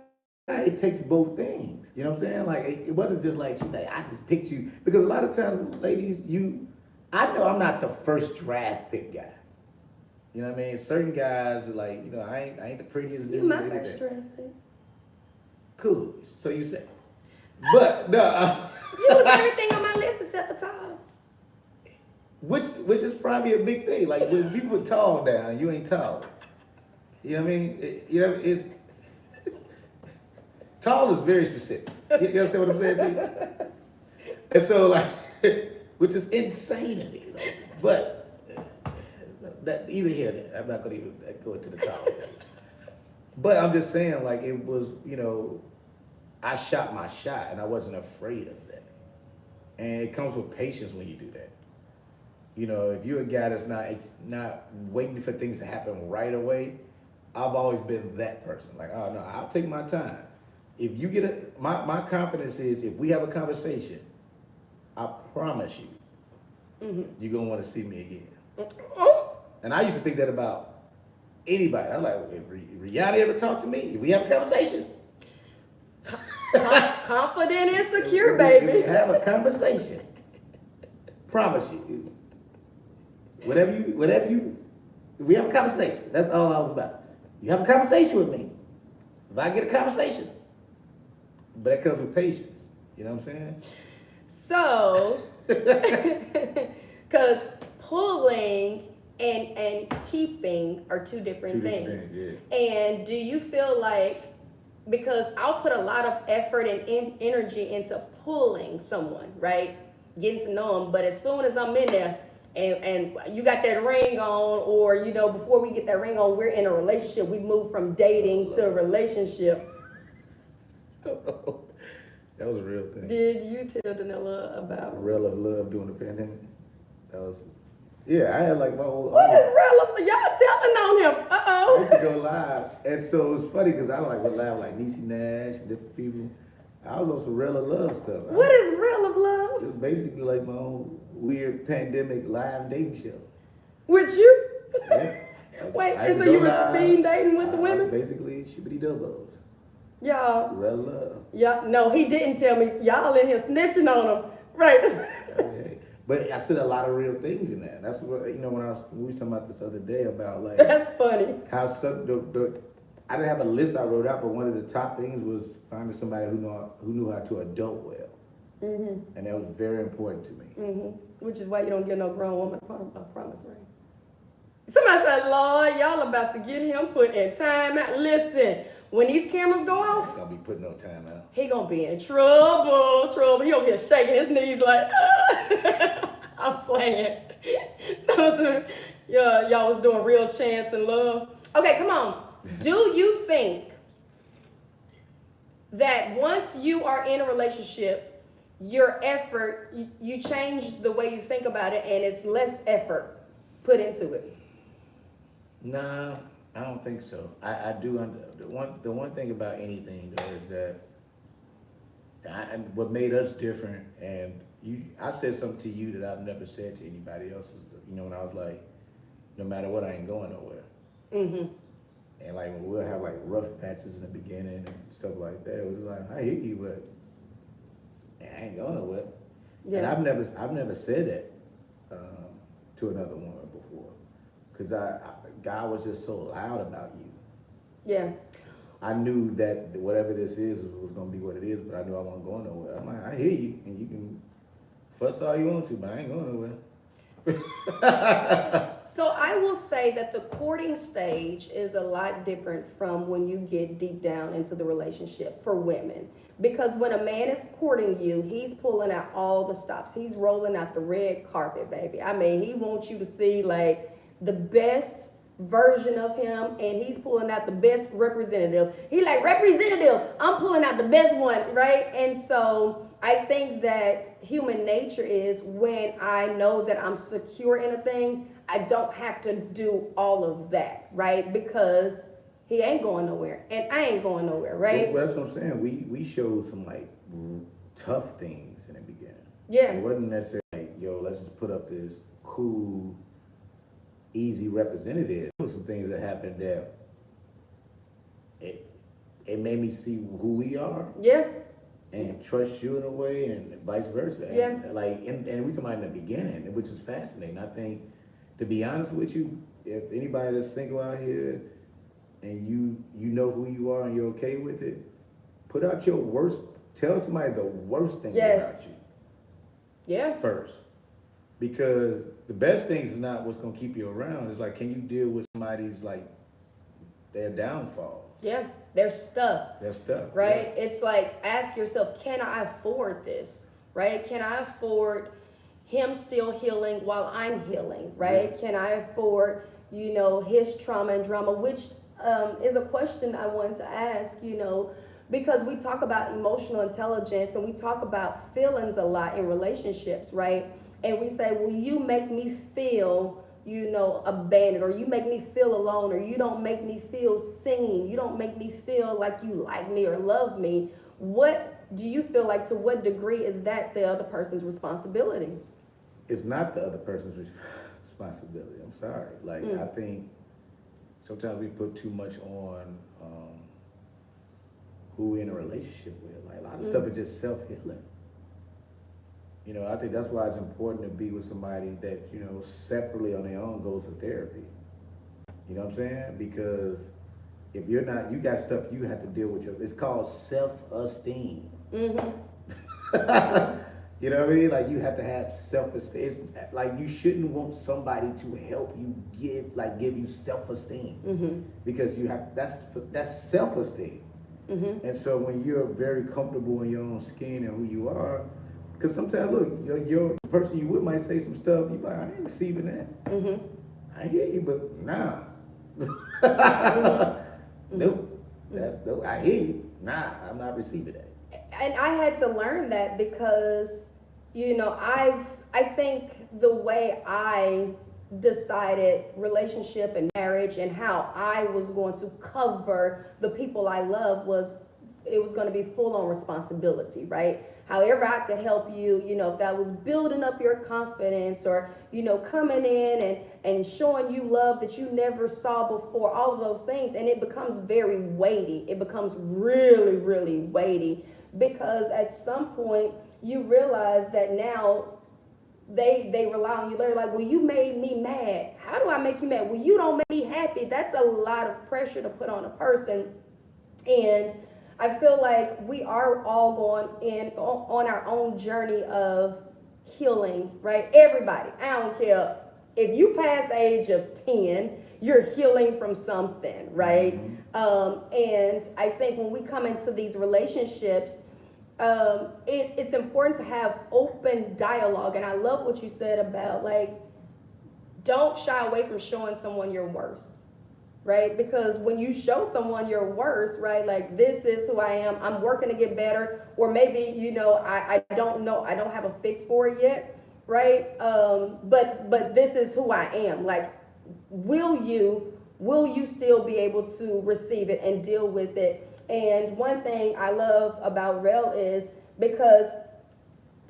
Speaker 2: it takes both things. You know what I'm saying? Like it wasn't just like I just picked you, because a lot of times, ladies, I know I'm not the first draft pick guy. You know what I mean? Certain guys are like, I ain't the prettiest dude.
Speaker 1: You my first draft pick.
Speaker 2: Cool. So you say. But no.
Speaker 1: You was everything on my list except for tall.
Speaker 2: Which is probably a big thing. Like when people are tall down, you ain't tall. You know what I mean? It's tall is very specific. You understand what I'm saying to you? And so like, which is insane to me. Like, but that either here or there. I'm not gonna even go into the tall. But I'm just saying, like it was, I shot my shot and I wasn't afraid of that. And it comes with patience when you do that. You know, if you're a guy that's not waiting for things to happen right away, I've always been that person. Like, oh no, I'll take my time. If you get my confidence is if we have a conversation, I promise you, you're gonna want to see me again. And I used to think that about anybody. I'm like, if Rihanna ever talk to me, if we have a conversation.
Speaker 1: Confident and secure, baby.
Speaker 2: Have a conversation. Promise you. Whatever you, if we have a conversation. That's all I was about. You have a conversation with me. If I get a conversation. But that comes with patience. You know what I'm saying?
Speaker 1: So, because pulling and keeping are two different things.
Speaker 2: Yeah.
Speaker 1: And do you feel like, because I'll put a lot of effort and energy into pulling someone, right? Getting to know them, but as soon as I'm in there and you got that ring on, or, you know, before we get that ring on, we're in a relationship. We move from dating to a relationship.
Speaker 2: That was a real thing.
Speaker 1: Did you tell Dannella about
Speaker 2: Real love during the pandemic? That was, yeah, I had like my whole.
Speaker 1: What is real? Y'all telling on him.
Speaker 2: I used to go live. And so it was funny because I like would laugh like Niecy Nash and different people. I was on some real love stuff.
Speaker 1: What is real of love?
Speaker 2: It was basically like my own weird pandemic live dating show.
Speaker 1: With you?
Speaker 2: Yeah.
Speaker 1: Wait, and so you were speed dating with the women?
Speaker 2: Basically, shippity doubles.
Speaker 1: Y'all.
Speaker 2: Real love.
Speaker 1: Yeah, no, he didn't tell me. Y'all in here snitching on him. Right.
Speaker 2: Okay. But I said a lot of real things in that. That's what, you know, when we was talking about this other day about like.
Speaker 1: That's funny.
Speaker 2: How I didn't have a list I wrote out, but one of the top things was finding somebody who knew how to adult well. Mm-hmm. And that was very important to me.
Speaker 1: Mm-hmm. Which is why you don't get no grown woman a promise ring. Somebody said, Lord, y'all about to get him put in time out. Listen, when these cameras go off,
Speaker 2: he's gonna be putting no time out.
Speaker 1: He gonna be in trouble. He over here shaking his knees like, I'm playing. So y'all was doing real chance and love. Okay, come on. Do you think that once you are in a relationship, your effort, you change the way you think about it and it's less effort put into it?
Speaker 2: No, I don't think so. I do. The one thing about anything though is that what made us different, and I said something to you that I've never said to anybody else. You know, when I was like, no matter what, I ain't going nowhere. Mm-hmm. And like we'll have like rough patches in the beginning and stuff like that. It was like, I hear you, but I ain't going nowhere. Yeah. And I've never said that to another woman before, because God was just so loud about you. Yeah. I knew that whatever this is was gonna be what it is, but I knew I wasn't going nowhere. I'm like, I hear you, and you can fuss all you want to, but I ain't going nowhere.
Speaker 1: So I will say that the courting stage is a lot different from when you get deep down into the relationship for women. Because when a man is courting you, he's pulling out all the stops. He's rolling out the red carpet, baby. I mean, he wants you to see like the best version of him, and he's pulling out the best representative. He like, representative, I'm pulling out the best one, right? And so I think that human nature is when I know that I'm secure in a thing, I don't have to do all of that, right? Because he ain't going nowhere, and I ain't going nowhere, right?
Speaker 2: Well, that's what I'm saying. We showed some like tough things in the beginning.
Speaker 1: Yeah.
Speaker 2: It wasn't necessarily like, yo, let's just put up this cool, easy representative. There were some things that happened that it made me see who we are. Yeah. And trust you in a way, and vice versa. Yeah. And like, and we talking about in the beginning, which is fascinating. I think, to be honest with you, if anybody that's single out here, and you know who you are and you're okay with it, put out your worst. Tell somebody the worst thing about you. Yeah. First, because the best things is not what's gonna keep you around. It's like, can you deal with somebody's like their downfalls? Yeah,
Speaker 1: their stuff.
Speaker 2: Their stuff.
Speaker 1: Right. Yeah. It's like, ask yourself, can I afford this? Right? Can I afford him still healing while I'm healing? Right? Yeah. Can I afford, his trauma and drama, which is a question I wanted to ask, because we talk about emotional intelligence and we talk about feelings a lot in relationships, right? And we say, well, you make me feel, abandoned, or you make me feel alone, or you don't make me feel seen, you don't make me feel like you like me or love me. What do you feel like, to what degree is that the other person's responsibility?
Speaker 2: It's not the other person's responsibility. I'm sorry. Like, I think sometimes we put too much on who we're in a relationship with. Like, a lot of stuff is just self-healing. I think that's why it's important to be with somebody that, separately on their own goes to therapy. You know what I'm saying? Because if you're not, you got stuff you have to deal with. It's called self-esteem. You know what I mean? Like, you have to have self-esteem. It's like, you shouldn't want somebody to help you give you self-esteem, because that's self-esteem. And so when you're very comfortable in your own skin and who you are, because sometimes, look, your person you with might say some stuff, you're like, I ain't receiving that. I hear you, but nah. Nope. Nope. I hear you. Nah, I'm not receiving that.
Speaker 1: And I had to learn that because, I think the way I decided relationship and marriage and how I was going to cover the people I love was, it was going to be full on responsibility, right? However I could help you, if that was building up your confidence, or, coming in and showing you love that you never saw before, all of those things. And it becomes very weighty. It becomes really, really weighty, because at some point you realize that now they rely on you. They're like, well, you made me mad. How do I make you mad? Well, you don't make me happy. That's a lot of pressure to put on a person. And I feel like we are all going in on our own journey of healing, right? Everybody. I don't care. If you pass the age of 10, you're healing from something, right? And I think when we come into these relationships, it's important to have open dialogue. And I love what you said about, like, don't shy away from showing someone your worst, right? Because when you show someone your worst, right, like, this is who I am, I'm working to get better, or maybe, I don't know, I don't have a fix for it yet, right? But this is who I am. Like, will you still be able to receive it and deal with it? And one thing I love about Rel is, because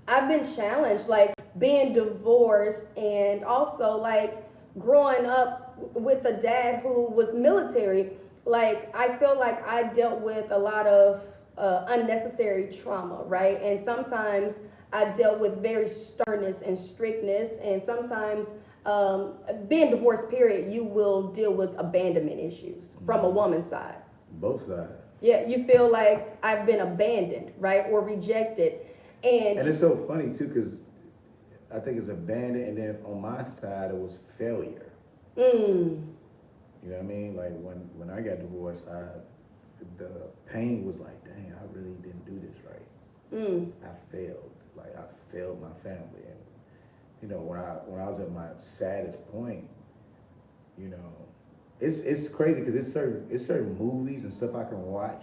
Speaker 1: I've been challenged, like, being divorced, and also, like, growing up with a dad who was military. Like, I feel like I dealt with a lot of unnecessary trauma, right? And sometimes I dealt with very sternness and strictness, and sometimes being divorced, period, you will deal with abandonment issues from a woman's side.
Speaker 2: Both sides.
Speaker 1: Yeah, you feel like I've been abandoned, right, or rejected. And
Speaker 2: it's so funny too, because I think it's abandoned, and then on my side it was failure. You know what I mean? Like, when I got divorced, the pain was like, dang, I really didn't do this right. I failed. Like, I failed my family. And when I was at my saddest point, it's crazy, because it's certain movies and stuff I can watch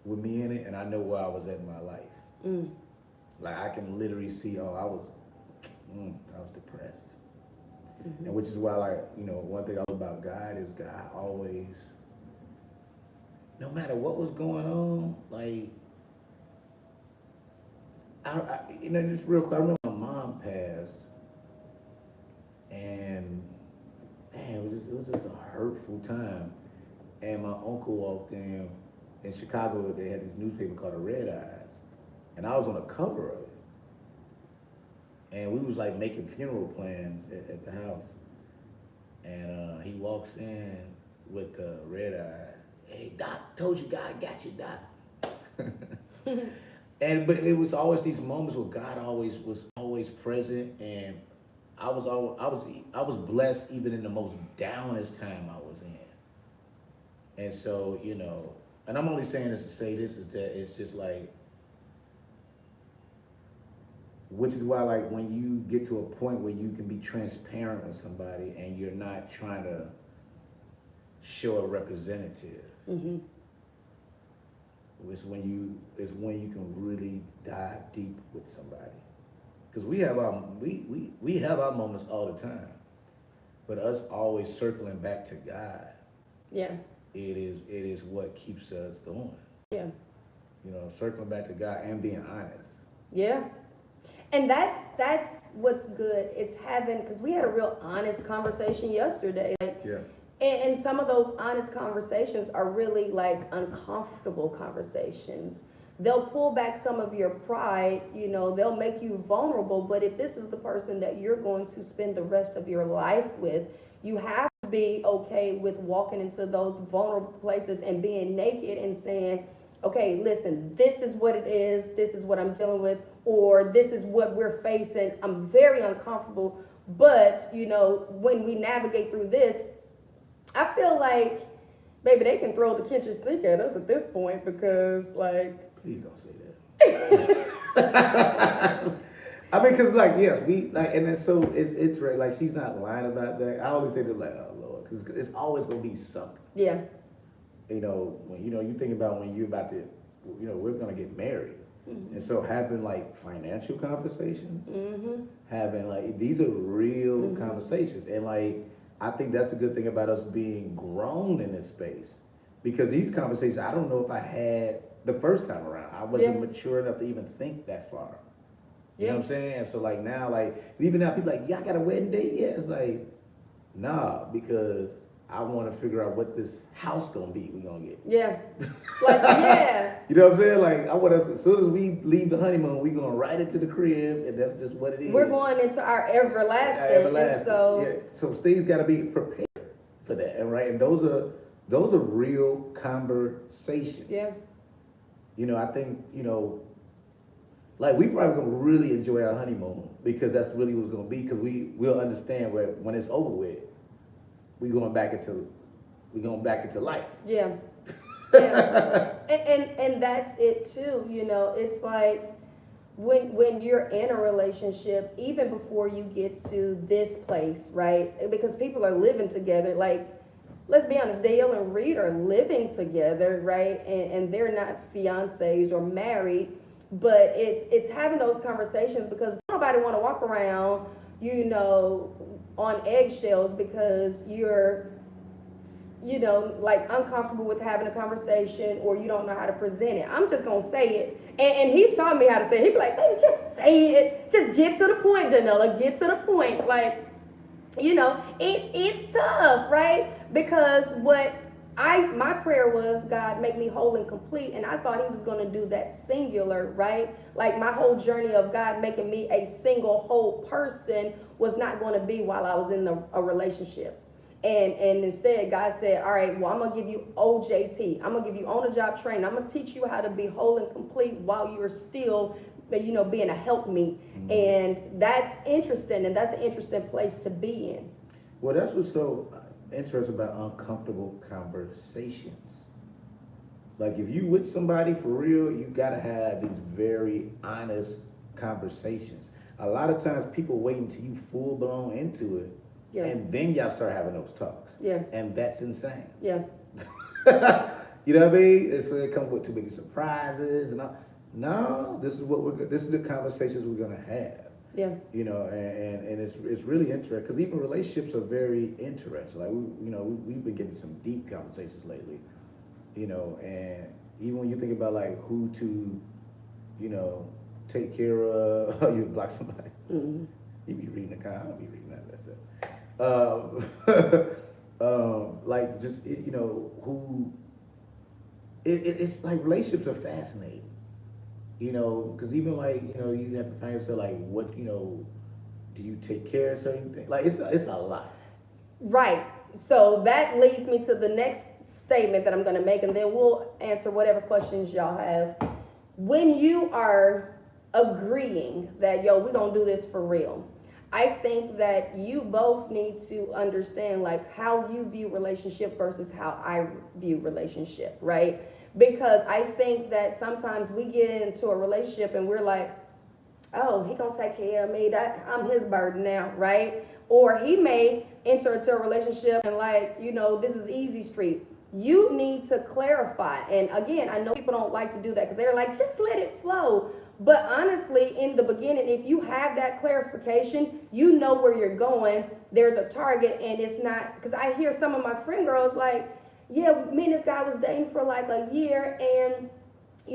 Speaker 2: with me in it, and I know where I was at in my life. Like, I can literally see, I was depressed. And which is why, like, one thing I love about God is God always, no matter what was going on, like, just real quick, I remember my mom passed, and man, it was just a hurtful time. And my uncle walked in Chicago, they had this newspaper called the Red Eyes, and I was on the cover of it. And we was like making funeral plans at the house. And he walks in with the red eye. Hey, Doc, told you God got you, Doc. But it was always these moments where God was always present, and I was blessed even in the most downest time I was in. And so, and I'm only saying this to say this, is that it's just like, which is why, like, when you get to a point where you can be transparent with somebody and you're not trying to show a representative, It's when you can really dive deep with somebody. Because we have our moments all the time, but us always circling back to God,
Speaker 1: Yeah.
Speaker 2: it is what keeps us going.
Speaker 1: Yeah.
Speaker 2: Circling back to God and being honest.
Speaker 1: Yeah. And that's what's good. It's having, because we had a real honest conversation yesterday. Like,
Speaker 2: Yeah.
Speaker 1: and some of those honest conversations are really like uncomfortable conversations. They'll pull back some of your pride, they'll make you vulnerable. But if this is the person that you're going to spend the rest of your life with, you have to be okay with walking into those vulnerable places and being naked and saying, okay, listen, this is what it is, this is what I'm dealing with, or this is what we're facing. I'm very uncomfortable. But, when we navigate through this, I feel like, maybe they can throw the kitchen sink at us at this point because, like,
Speaker 2: Please don't say that. I mean, cause like yes, we like, and it's so it's right. Like she's not lying about that. I always say to like, oh Lord, cause it's always gonna be something.
Speaker 1: Yeah.
Speaker 2: When you think about when you're about to, we're gonna get married, and so having like financial conversations, having like these are real conversations, and like I think that's a good thing about us being grown in this space, because these conversations I don't know if I had the first time around. I wasn't mature enough to even think that far. You know what I'm saying? So like now, like even now, people like, yeah, I got a wedding date yet? It's like, nah, because I want to figure out what this house gonna be. We gonna get.
Speaker 1: Yeah. Like yeah.
Speaker 2: You know what I'm saying? Like I want us as soon as we leave the honeymoon, we gonna right into the crib, and that's just what it is.
Speaker 1: We're going into our everlasting. And so
Speaker 2: so things got to be prepared for that, and right, and those are real conversations.
Speaker 1: Yeah.
Speaker 2: I think, like we probably gonna really enjoy our honeymoon because that's really what's gonna be, because we'll understand when it's over with, we going back into life.
Speaker 1: Yeah. Yeah. and that's it too, it's like when you're in a relationship, even before you get to this place, right? Because people are living together, like, let's be honest, Dale and Reed are living together, right? And they're not fiancés or married, but it's having those conversations, because nobody want to walk around, on eggshells because you're, like uncomfortable with having a conversation, or you don't know how to present it. I'm just gonna say it. And he's taught me how to say it. He'd be like, baby, just say it. Just get to the point, Dannella. Get to the point. Like, it's tough, right? Because my prayer was, God, make me whole and complete, and I thought he was going to do that singular, right? Like my whole journey of God making me a single whole person was not going to be while I was in a relationship. And instead, God said, all right, well, I'm going to give you OJT. I'm going to give you on-the-job training. I'm going to teach you how to be whole and complete while you're still, being a helpmeet. And that's interesting, and that's an interesting place to be in.
Speaker 2: Well, that's what's so interesting about uncomfortable conversations. Like if you with somebody for real, you gotta have these very honest conversations. A lot of times people wait until you full blown into it, and then y'all start having those talks.
Speaker 1: Yeah.
Speaker 2: And that's insane.
Speaker 1: Yeah.
Speaker 2: You know what I mean? And so it comes with too many surprises and all. No, this is the conversations we're gonna have.
Speaker 1: Yeah.
Speaker 2: And it's really interesting, because even relationships are very interesting. Like we've been getting some deep conversations lately. And even when you think about like who to, take care of, you block somebody. You be reading the comment. I don't be reading that stuff. Like just who. It's like relationships are fascinating. Because even like, you have to find yourself like, what, do you take care of certain things? Like, it's a lot.
Speaker 1: Right. So that leads me to the next statement that I'm going to make, and then we'll answer whatever questions y'all have. When you are agreeing that, we're going to do this for real, I think that you both need to understand like how you view relationship versus how I view relationship, right? Because I think that sometimes we get into a relationship and we're like, oh, he gonna take care of me, I'm his burden now, right? Or he may enter into a relationship and like, this is easy street. you need to clarify. And again, I know people don't like to do that because they're like, just let it flow. But honestly, in the beginning, if you have that clarification, you know where you're going. There's a target, and it's not, because I hear some of my friend girls like, yeah, me and this guy was dating for like a year, and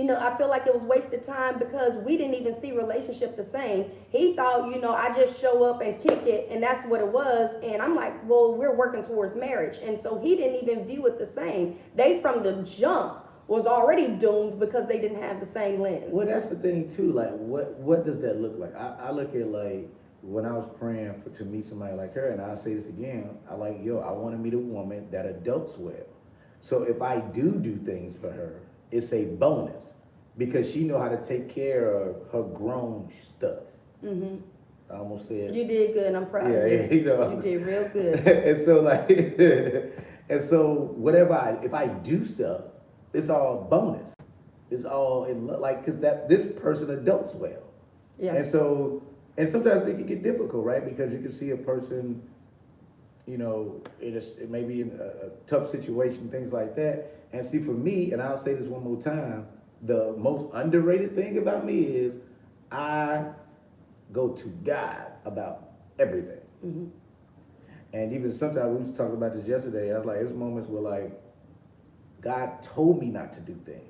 Speaker 1: I feel like it was wasted time because we didn't even see relationship the same. He thought, I just show up and kick it, and that's what it was. And I'm like, well, we're working towards marriage. And so he didn't even view it the same. They, from the jump, was already doomed because they didn't have the same lens.
Speaker 2: Well, that's the thing too. Like, what does that look like? I look at, like, when I was praying to meet somebody like her, and I'll say this again, I want to meet a woman that adults well. So if I do things for her, it's a bonus because she know how to take care of her grown stuff. Mm-hmm. I almost said.
Speaker 1: You did good. I'm proud of you. You did real good.
Speaker 2: And so if I do stuff, it's all bonus. It's all in like, because this person adults well.
Speaker 1: Yeah.
Speaker 2: And sometimes it can get difficult, right? Because you can see a person, it may be in a tough situation, things like that. And see, for me, and I'll say this one more time, the most underrated thing about me is I go to God about everything. Mm-hmm. And even sometimes, we was talking about this yesterday, I was like, there's moments where, like, God told me not to do things.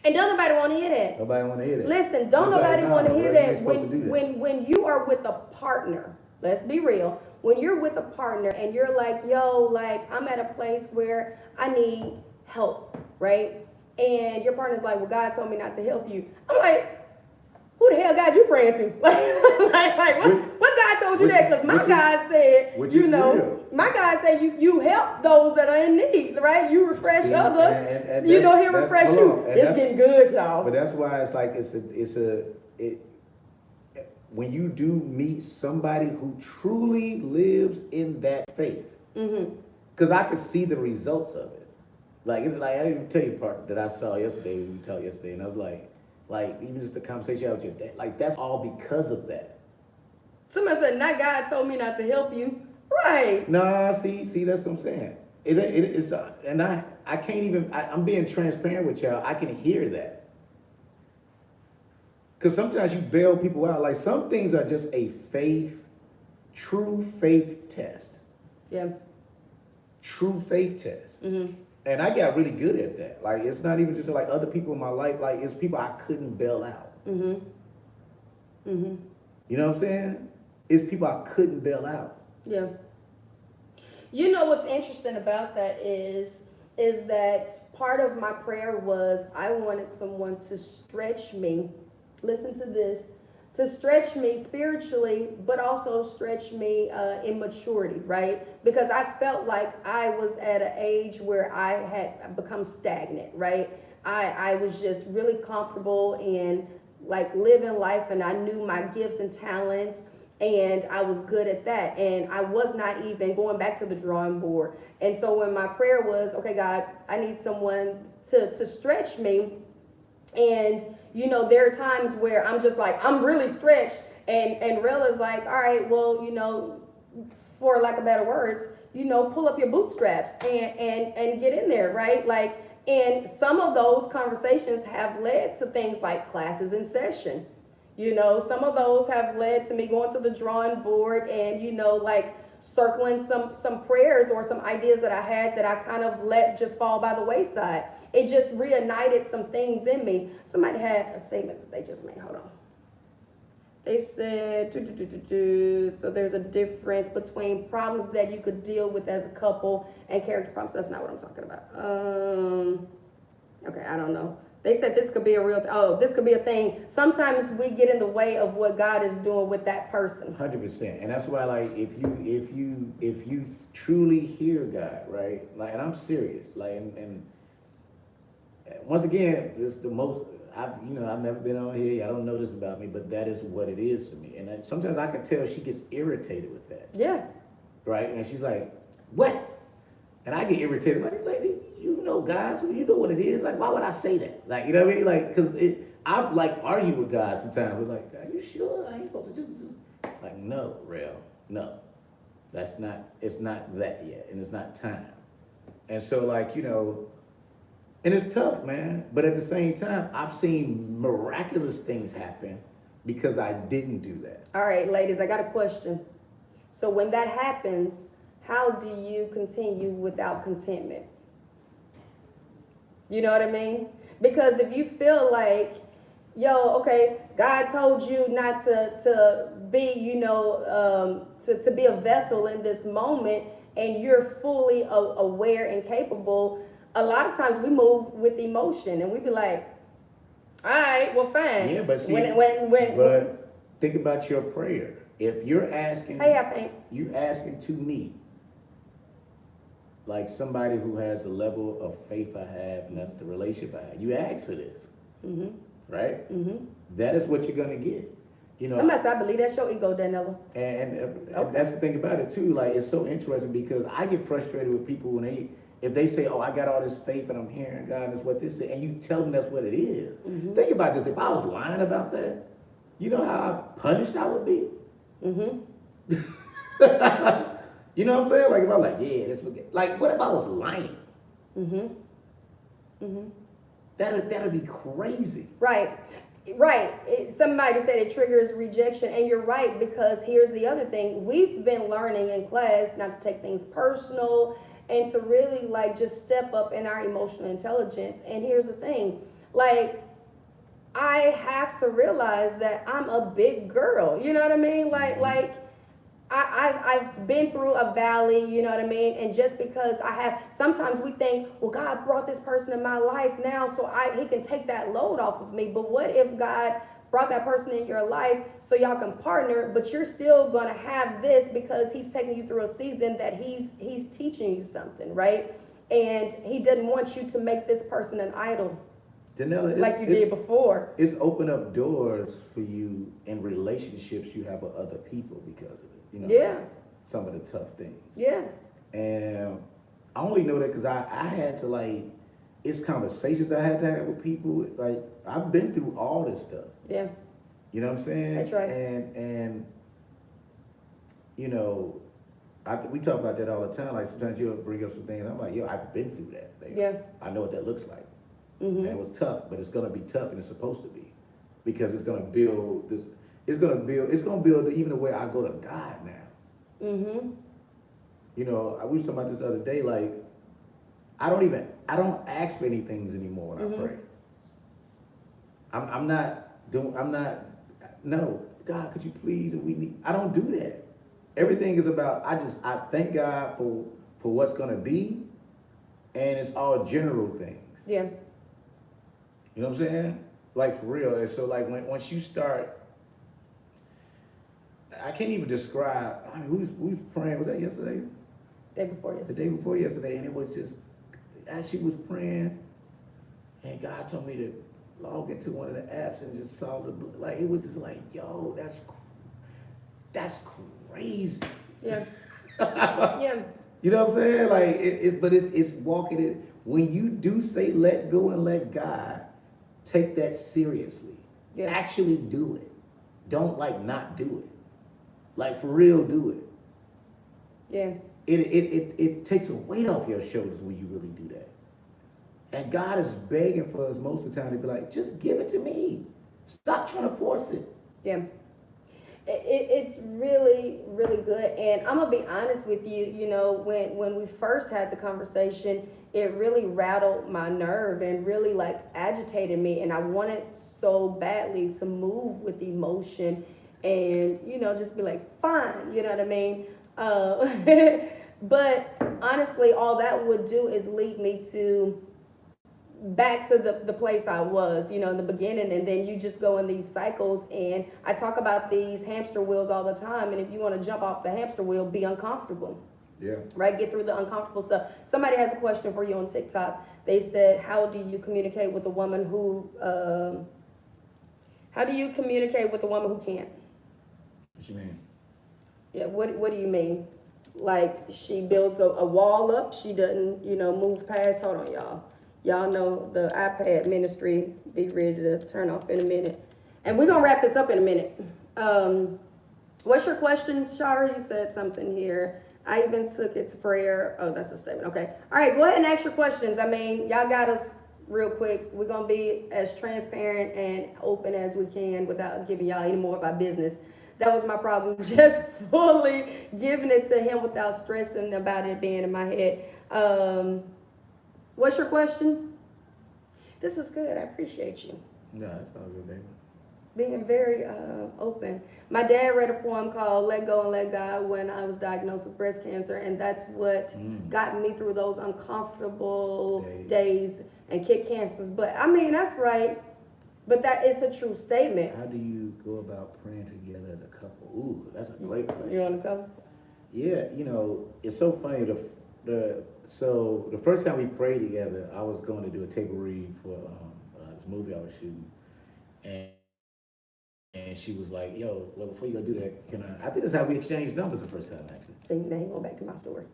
Speaker 1: And don't nobody want to hear that.
Speaker 2: Nobody want to hear that.
Speaker 1: Listen, don't nobody want to hear that when you are with a partner. Let's be real. When you're with a partner and you're like, yo, like, I'm at a place where I need help, right? And your partner's like, well, God told me not to help you. I'm like, who the hell God you praying to? What God told you that? Because my God said, my God said you help those that are in need, right? You refresh others. And He'll refresh you. It's getting good, y'all.
Speaker 2: But that's why it's like when you do meet somebody who truly lives in that faith, because I could see the results of it. Like, it's like, I didn't tell you part that I saw yesterday, we talked yesterday, and I was like, even just the conversation you had with your dad, like, that's all because of that.
Speaker 1: Somebody said, not God told me not to help you. Right.
Speaker 2: Nah, see, that's what I'm saying. It's and I can't even, I'm being transparent with y'all, I can hear that. Because sometimes you bail people out. Like, some things are just a true faith test.
Speaker 1: Yeah.
Speaker 2: True faith test.
Speaker 1: Mm-hmm.
Speaker 2: And I got really good at that. Like, it's not even just like other people in my life. Like, it's people I couldn't bail out. Mm-hmm. Mm-hmm. You know what I'm saying? It's people I couldn't bail out.
Speaker 1: Yeah. You know what's interesting about that is that part of my prayer was I wanted someone to stretch me. Listen to this. To stretch me spiritually, but also stretch me in maturity, right? Because I felt like I was at an age where I had become stagnant, right? I was just really comfortable in, like, living life, and I knew my gifts and talents, and I was good at that. And I was not even going back to the drawing board. And so when my prayer was, okay, God, I need someone to stretch me. And there are times where I'm just like, I'm really stretched, and Rel is like, all right, well, for lack of better words, pull up your bootstraps and get in there, right? Like, and some of those conversations have led to things like classes in session. Some of those have led to me going to the drawing board and, like, circling some prayers or some ideas that I had that I kind of let just fall by the wayside. It just reignited some things in me. Somebody had a statement that they just made. Hold on. They said, so there's a difference between problems that you could deal with as a couple and character problems. That's not what I'm talking about. Okay, I don't know. They said this could be this could be a thing. Sometimes we get in the way of what God is doing with that person.
Speaker 2: 100%. And that's why, like, if you truly hear God, right? Like, and I'm serious. Like, and once again, it's the most, I've never been on here. Y'all don't know this about me, but that is what it is to me. And sometimes I can tell she gets irritated with that.
Speaker 1: Yeah.
Speaker 2: Right? And she's like, what? And I get irritated. Like, lady, God, so you know what it is. Like, why would I say that? Like, you know what I mean? Like, because I like argue with God sometimes. We're like, are you sure? I ain't supposed to just like, no, Rel, no. It's not that yet, and it's not time. And so like, you know, and it's tough, man. But at the same time, I've seen miraculous things happen because I didn't do that.
Speaker 1: All right, ladies, I got a question. So when that happens, how do you continue without contentment? You know what I mean? Because if you feel like, yo, okay, God told you not to be, you know, to be a vessel in this moment, and you're fully aware and capable, a lot of times we move with emotion and we be like, all right, well, fine.
Speaker 2: Yeah, but see,
Speaker 1: when
Speaker 2: but think about your prayer. If you're asking,
Speaker 1: hey, I paint.
Speaker 2: you asking to me, like somebody who has the level of faith I have, and that's the relationship I have. You ask for this, right? That is what you're gonna get. You know,
Speaker 1: Somebody said, I believe that's your ego, Dannella.
Speaker 2: and that's the thing about it too. Like it's so interesting because I get frustrated with people when if they say, "Oh, I got all this faith and I'm hearing God, and that's what this is," and you tell them that's what it is. Think about this: if I was lying about that, you know how punished I would be. You know what I'm saying? Like if I'm like, yeah, that's what. Like, what if I was lying? That'd be crazy.
Speaker 1: Right. Somebody said it triggers rejection, and you're right, because here's the other thing. We've been learning in class not to take things personal and to really like just step up in our emotional intelligence. And here's the thing, like, I have to realize that I'm a big girl. You know what I mean? Like I've been through a valley, you know what I mean? And just because sometimes we think, well, God brought this person in my life now, so he can take that load off of me. But what if God brought that person in your life so y'all can partner, but you're still gonna have this because he's taking you through a season that he's teaching you something, right? And he didn't want you to make this person an idol.
Speaker 2: Dannella,
Speaker 1: like you did before.
Speaker 2: It's opened up doors for you in relationships you have with other people because of it. You know,
Speaker 1: Yeah.
Speaker 2: Some of the tough things.
Speaker 1: Yeah.
Speaker 2: And I only know that because I had to like, it's conversations I had to have with people. Like I've been through all this stuff.
Speaker 1: Yeah.
Speaker 2: You know what I'm saying?
Speaker 1: That's right.
Speaker 2: And you know, we talk about that all the time. Like sometimes you'll bring up some things. I'm like, yo, I've been through that. Like,
Speaker 1: Yeah.
Speaker 2: I know what that looks like. And it was tough, but it's gonna be tough, and it's supposed to be, because it's gonna build this. It's gonna build even the way I go to God now. You know, we was talking about this the other day. Like, I don't ask for anything anymore when I pray. I'm not. No, God, could you please? I don't do that. Everything is about. I thank God for what's gonna be, and it's all general things.
Speaker 1: Yeah.
Speaker 2: You know what I'm saying? Like for real. And so like once you start, I can't even describe. I mean, we was praying. Was that yesterday?
Speaker 1: Day before yesterday.
Speaker 2: The day before yesterday, and it was just as she was praying, and God told me to log into one of the apps and just saw like it was just like, yo, that's crazy.
Speaker 1: Yeah. Yeah.
Speaker 2: You know what I'm saying? Like but it's walking it. When you do say let go and let God, take that seriously.
Speaker 1: Yeah.
Speaker 2: Actually do it. Don't like not do it. Like for real, do it.
Speaker 1: Yeah.
Speaker 2: It takes a weight off your shoulders when you really do that. And God is begging for us most of the time to be like, just give it to me. Stop trying to force it.
Speaker 1: Yeah. It's really, really good. And I'm going to be honest with you, you know, when we first had the conversation, it really rattled my nerve and really like agitated me. And I wanted so badly to move with emotion and, you know, just be like, fine, you know what I mean? But honestly, all that would do is lead me back to the place I was, you know, in the beginning, and then you just go in these cycles. And I talk about these hamster wheels all the time, and if you want to jump off the hamster wheel, be uncomfortable.
Speaker 2: Yeah.
Speaker 1: Right? Get through the uncomfortable stuff. Somebody has a question for you on TikTok. They said, how do you communicate with a woman who can't?
Speaker 2: What you mean?
Speaker 1: Yeah, what do you mean? Like she builds a wall up, she doesn't, you know, move past. Hold on, y'all. Y'all know the iPad ministry. Be ready to turn off in a minute. And we're gonna wrap this up in a minute. What's your question, Shara? You said something here. I even took it to prayer. Oh, that's a statement. Okay. All right, go ahead and ask your questions. I mean, y'all got us real quick. We're going to be as transparent and open as we can without giving y'all any more of our business. That was my problem, just fully giving it to him without stressing about it being in my head. What's your question? This was good. I appreciate you
Speaker 2: No, that's all good, baby.
Speaker 1: being very open. My dad read a poem called Let Go and Let God when I was diagnosed with breast cancer, and that's what got me through those uncomfortable days and kick cancers. But I mean, that's right. But that is a true statement.
Speaker 2: How do you go about praying together as a couple? Ooh, that's a great question.
Speaker 1: You want to tell me?
Speaker 2: Yeah, it's so funny. So the first time we prayed together, I was going to do a table read for this movie I was shooting, and she was like, "Yo, well, before you go do that, can I?" I think that's how we exchanged numbers the first time, actually.
Speaker 1: So now you going back to my story.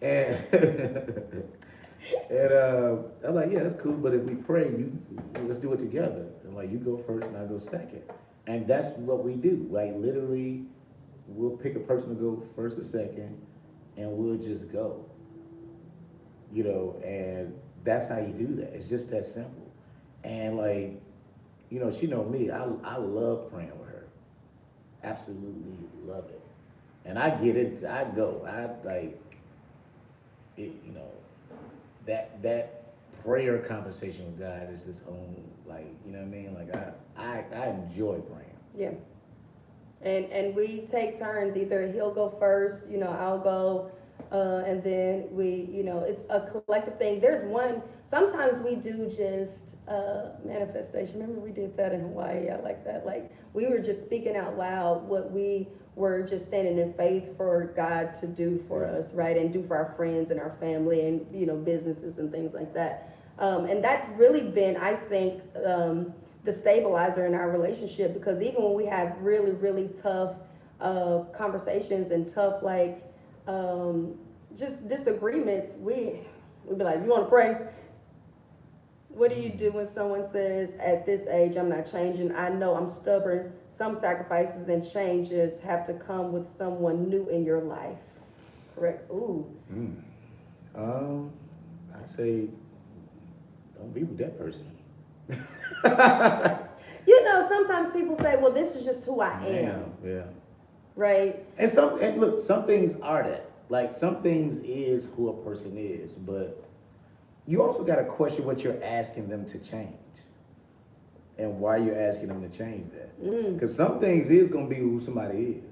Speaker 2: And I'm like, "Yeah, that's cool, but if we pray, let's do it together." And like, you go first, and I go second, and that's what we do. Like literally, we'll pick a person to go first or second, and we'll just go. And that's how you do that. It's just that simple. And like, she know me. I love praying with her. Absolutely love it. And I get it. I go. I like it. That prayer conversation with God is his own. Like, you know what I mean? Like I enjoy praying.
Speaker 1: Yeah. And we take turns. Either he'll go first, I'll go, and then we, it's a collective thing. Sometimes we do just manifestation. Remember we did that in Hawaii? I like that. Like we were just speaking out loud what we were just standing in faith for God to do for us, right? And do for our friends and our family and, businesses and things like that. And that's really been, I think, the stabilizer in our relationship, because even when we have really, really tough conversations and tough, just disagreements, we'd be like, "You want to pray?" What do you do when someone says, "At this age, I'm not changing. I know I'm stubborn. Some sacrifices and changes have to come with someone new in your life." Correct? Ooh.
Speaker 2: I say, don't be with that person.
Speaker 1: Sometimes people say, "Well, this is just who I am."
Speaker 2: Yeah.
Speaker 1: Right?
Speaker 2: And look, some things are that. Like some things is who a person is, but you also got to question what you're asking them to change and why you're asking them to change that. Because some things is going to be who somebody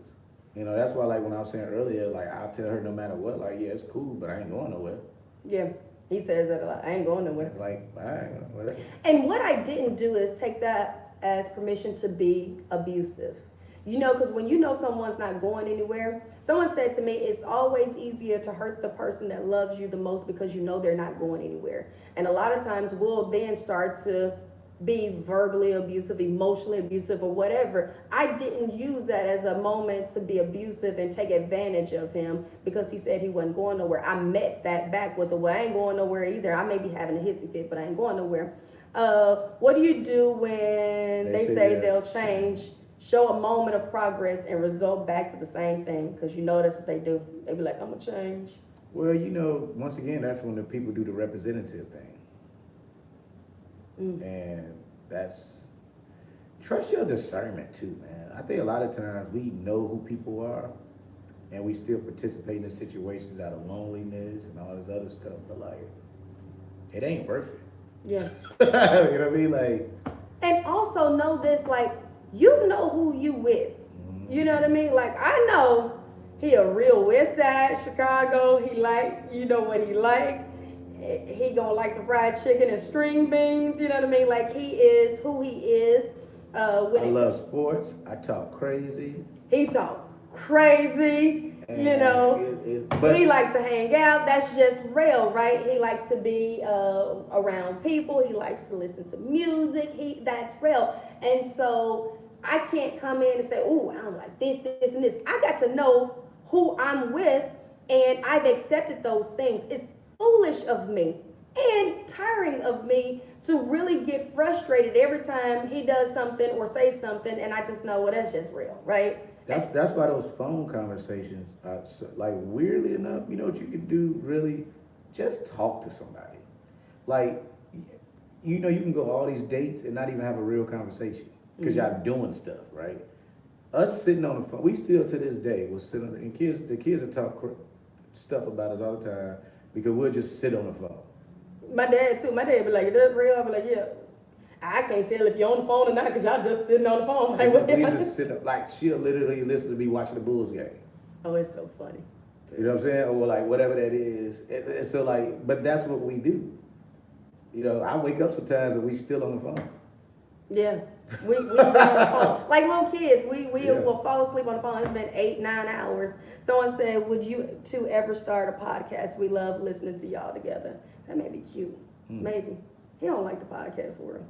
Speaker 2: is. That's why, like, when I was saying earlier, like, I'll tell her no matter what, like, yeah, it's cool, but I ain't going nowhere.
Speaker 1: Yeah, he says that a lot. I ain't going nowhere.
Speaker 2: Like, all right, whatever.
Speaker 1: And what I didn't do is take that as permission to be abusive. Because when someone's not going anywhere, someone said to me, it's always easier to hurt the person that loves you the most because they're not going anywhere. And a lot of times we'll then start to be verbally abusive, emotionally abusive, or whatever. I didn't use that as a moment to be abusive and take advantage of him because he said he wasn't going nowhere. I met that back with "Well, I ain't going nowhere either. I may be having a hissy fit, but I ain't going nowhere." What do you do when they say they'll change? Show a moment of progress and result back to the same thing, because that's what they do. They be like, "I'm gonna change."
Speaker 2: Well, once again, that's when the people do the representative thing. And that's, trust your discernment too, man. I think a lot of times we know who people are and we still participate in situations out of loneliness and all this other stuff, but like, it ain't worth it.
Speaker 1: Yeah.
Speaker 2: You know what I mean? Like,
Speaker 1: and also know this, like, you know who you with. You know what I mean? Like, I know he a real West Side Chicago. He what he like. He gonna like some fried chicken and string beans. You know what I mean? Like, he is who he is.
Speaker 2: I love sports. I talk crazy.
Speaker 1: He talk crazy. And but he likes to hang out. That's just real, right? He likes to be around people. He likes to listen to music. That's real. And so I can't come in and say, "Ooh, I don't like this, this, and this." I got to know who I'm with, and I've accepted those things. It's foolish of me and tiring of me to really get frustrated every time he does something or says something, and I just know, well, that's just real, right?
Speaker 2: That's why those phone conversations are like weirdly enough. You know what you could do really? Just talk to somebody. Like, you know, you can go all these dates and not even have a real conversation because y'all doing stuff, right? Us sitting on the phone, we still to this day will sit on and the kids will talk stuff about us all the time because we'll just sit on the phone.
Speaker 1: My dad too. My dad be like, "Is that real?" I be like, "Yeah." I can't tell if you're on the phone or not because y'all just sitting on the phone. Like, what?
Speaker 2: We just sit up, like she'll literally listen to me watching the Bulls game.
Speaker 1: Oh, it's so funny.
Speaker 2: You know what I'm saying? Or like whatever that is. And so like, but that's what we do. You know, I wake up sometimes and we still on the phone.
Speaker 1: Yeah, we been on the phone like little kids. We
Speaker 2: Yeah.
Speaker 1: will fall asleep on the phone. It's been 8-9 hours. Someone said, "Would you two ever start a podcast? We love listening to y'all together." That may be cute. Maybe he don't like the podcast world.